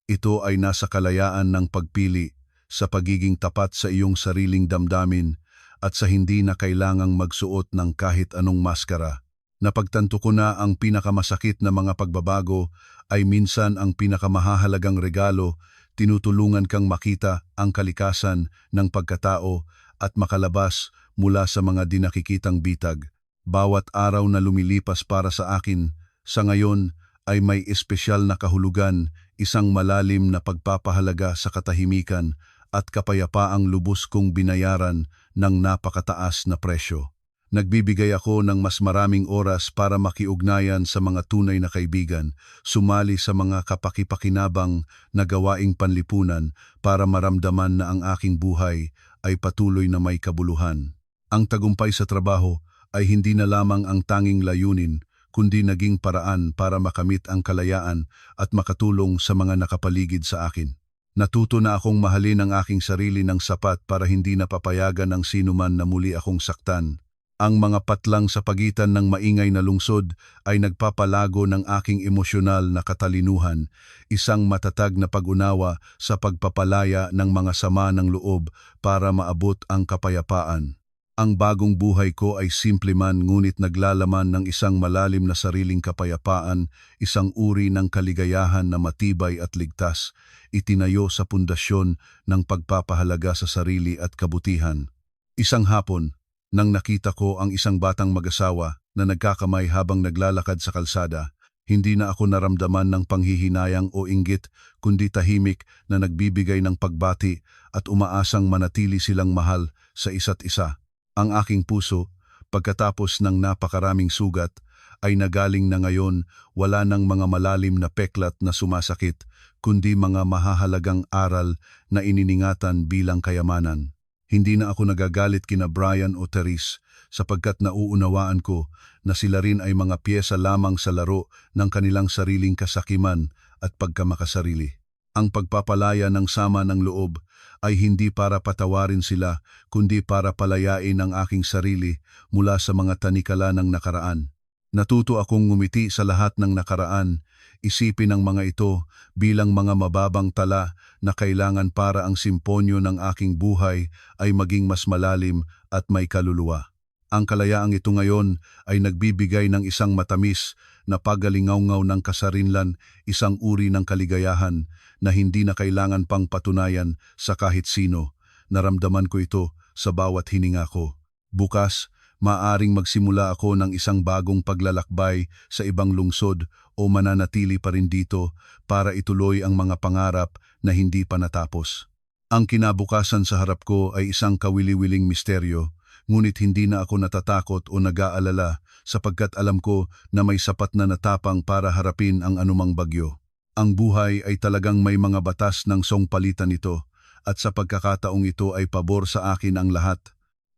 S1: Ito ay nasa kalayaan ng pagpili, sa pagiging tapat sa iyong sariling damdamin at sa hindi na kailangang magsuot ng kahit anong maskara. Napagtanto ko na ang pinakamasakit na mga pagbabago ay minsan ang pinakamahalagang regalo. Tinutulungan kang makita ang kalikasan ng pagkatao at makalabas mula sa mga dinakikitang bitag. Bawat araw na lumilipas para sa akin sa ngayon ay may espesyal na kahulugan, isang malalim na pagpapahalaga sa katahimikan at kapayapaang lubos kong binayaran ng napakataas na presyo. Nagbibigay ako ng mas maraming oras para makiugnayan sa mga tunay na kaibigan, sumali sa mga kapakipakinabang na gawaing panlipunan para maramdaman na ang aking buhay ay patuloy na may kabuluhan. Ang tagumpay sa trabaho ay hindi na lamang ang tanging layunin, kundi naging paraan para makamit ang kalayaan at makatulong sa mga nakapaligid sa akin. Natuto na akong mahalin ang aking sarili ng sapat para hindi napapayagan ng sinuman na muli akong saktan. Ang mga patlang sa pagitan ng maingay na lungsod ay nagpapalago ng aking emosyonal na katalinuhan, isang matatag na pag-unawa sa pagpapalaya ng mga sama ng loob para maabot ang kapayapaan. Ang bagong buhay ko ay simple man ngunit naglalaman ng isang malalim na sariling kapayapaan, isang uri ng kaligayahan na matibay at ligtas, itinayo sa pundasyon ng pagpapahalaga sa sarili at kabutihan. Isang hapon, nang nakita ko ang isang batang mag-asawa na nagkakamay habang naglalakad sa kalsada, hindi na ako naramdaman ng panghihinayang o inggit kundi tahimik na nagbibigay ng pagbati at umaasang manatili silang mahal sa isa't isa. Ang aking puso, pagkatapos ng napakaraming sugat, ay nagaling na ngayon wala ng mga malalim na peklat na sumasakit kundi mga mahahalagang aral na ininingatan bilang kayamanan. Hindi na ako nagagalit kina Brian o Therese sapagkat nauunawaan ko na sila rin ay mga piyesa lamang sa laro ng kanilang sariling kasakiman at pagkamakasarili. Ang pagpapalaya ng sama ng loob ay hindi para patawarin sila kundi para palayain ang aking sarili mula sa mga tanikala ng nakaraan. Natuto akong ngumiti sa lahat ng nakaraan, isipin ang mga ito bilang mga mababang tala na kailangan para ang simponyo ng aking buhay ay maging mas malalim at may kaluluwa. Ang kalayaang ito ngayon ay nagbibigay ng isang matamis na pagalingaw-ngaw ng kasarinlan, isang uri ng kaligayahan na hindi na kailangan pang patunayan sa kahit sino. Naramdaman ko ito sa bawat hininga ko. Bukas, maaring magsimula ako ng isang bagong paglalakbay sa ibang lungsod o mananatili pa rin dito para ituloy ang mga pangarap na hindi pa natapos. Ang kinabukasan sa harap ko ay isang kawili-wiling misteryo, ngunit hindi na ako natatakot o nag-aalala sapagkat alam ko na may sapat na natapang para harapin ang anumang bagyo. Ang buhay ay talagang may mga batas ng songpalitan nito at sa pagkakataong ito ay pabor sa akin ang lahat.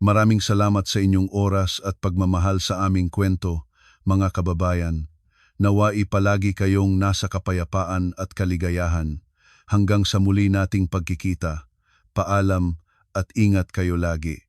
S1: Maraming salamat sa inyong oras at pagmamahal sa aming kwento, mga kababayan. Nawai palagi kayong nasa kapayapaan at kaligayahan. Hanggang sa muli nating pagkikita. Paalam at ingat kayo lagi.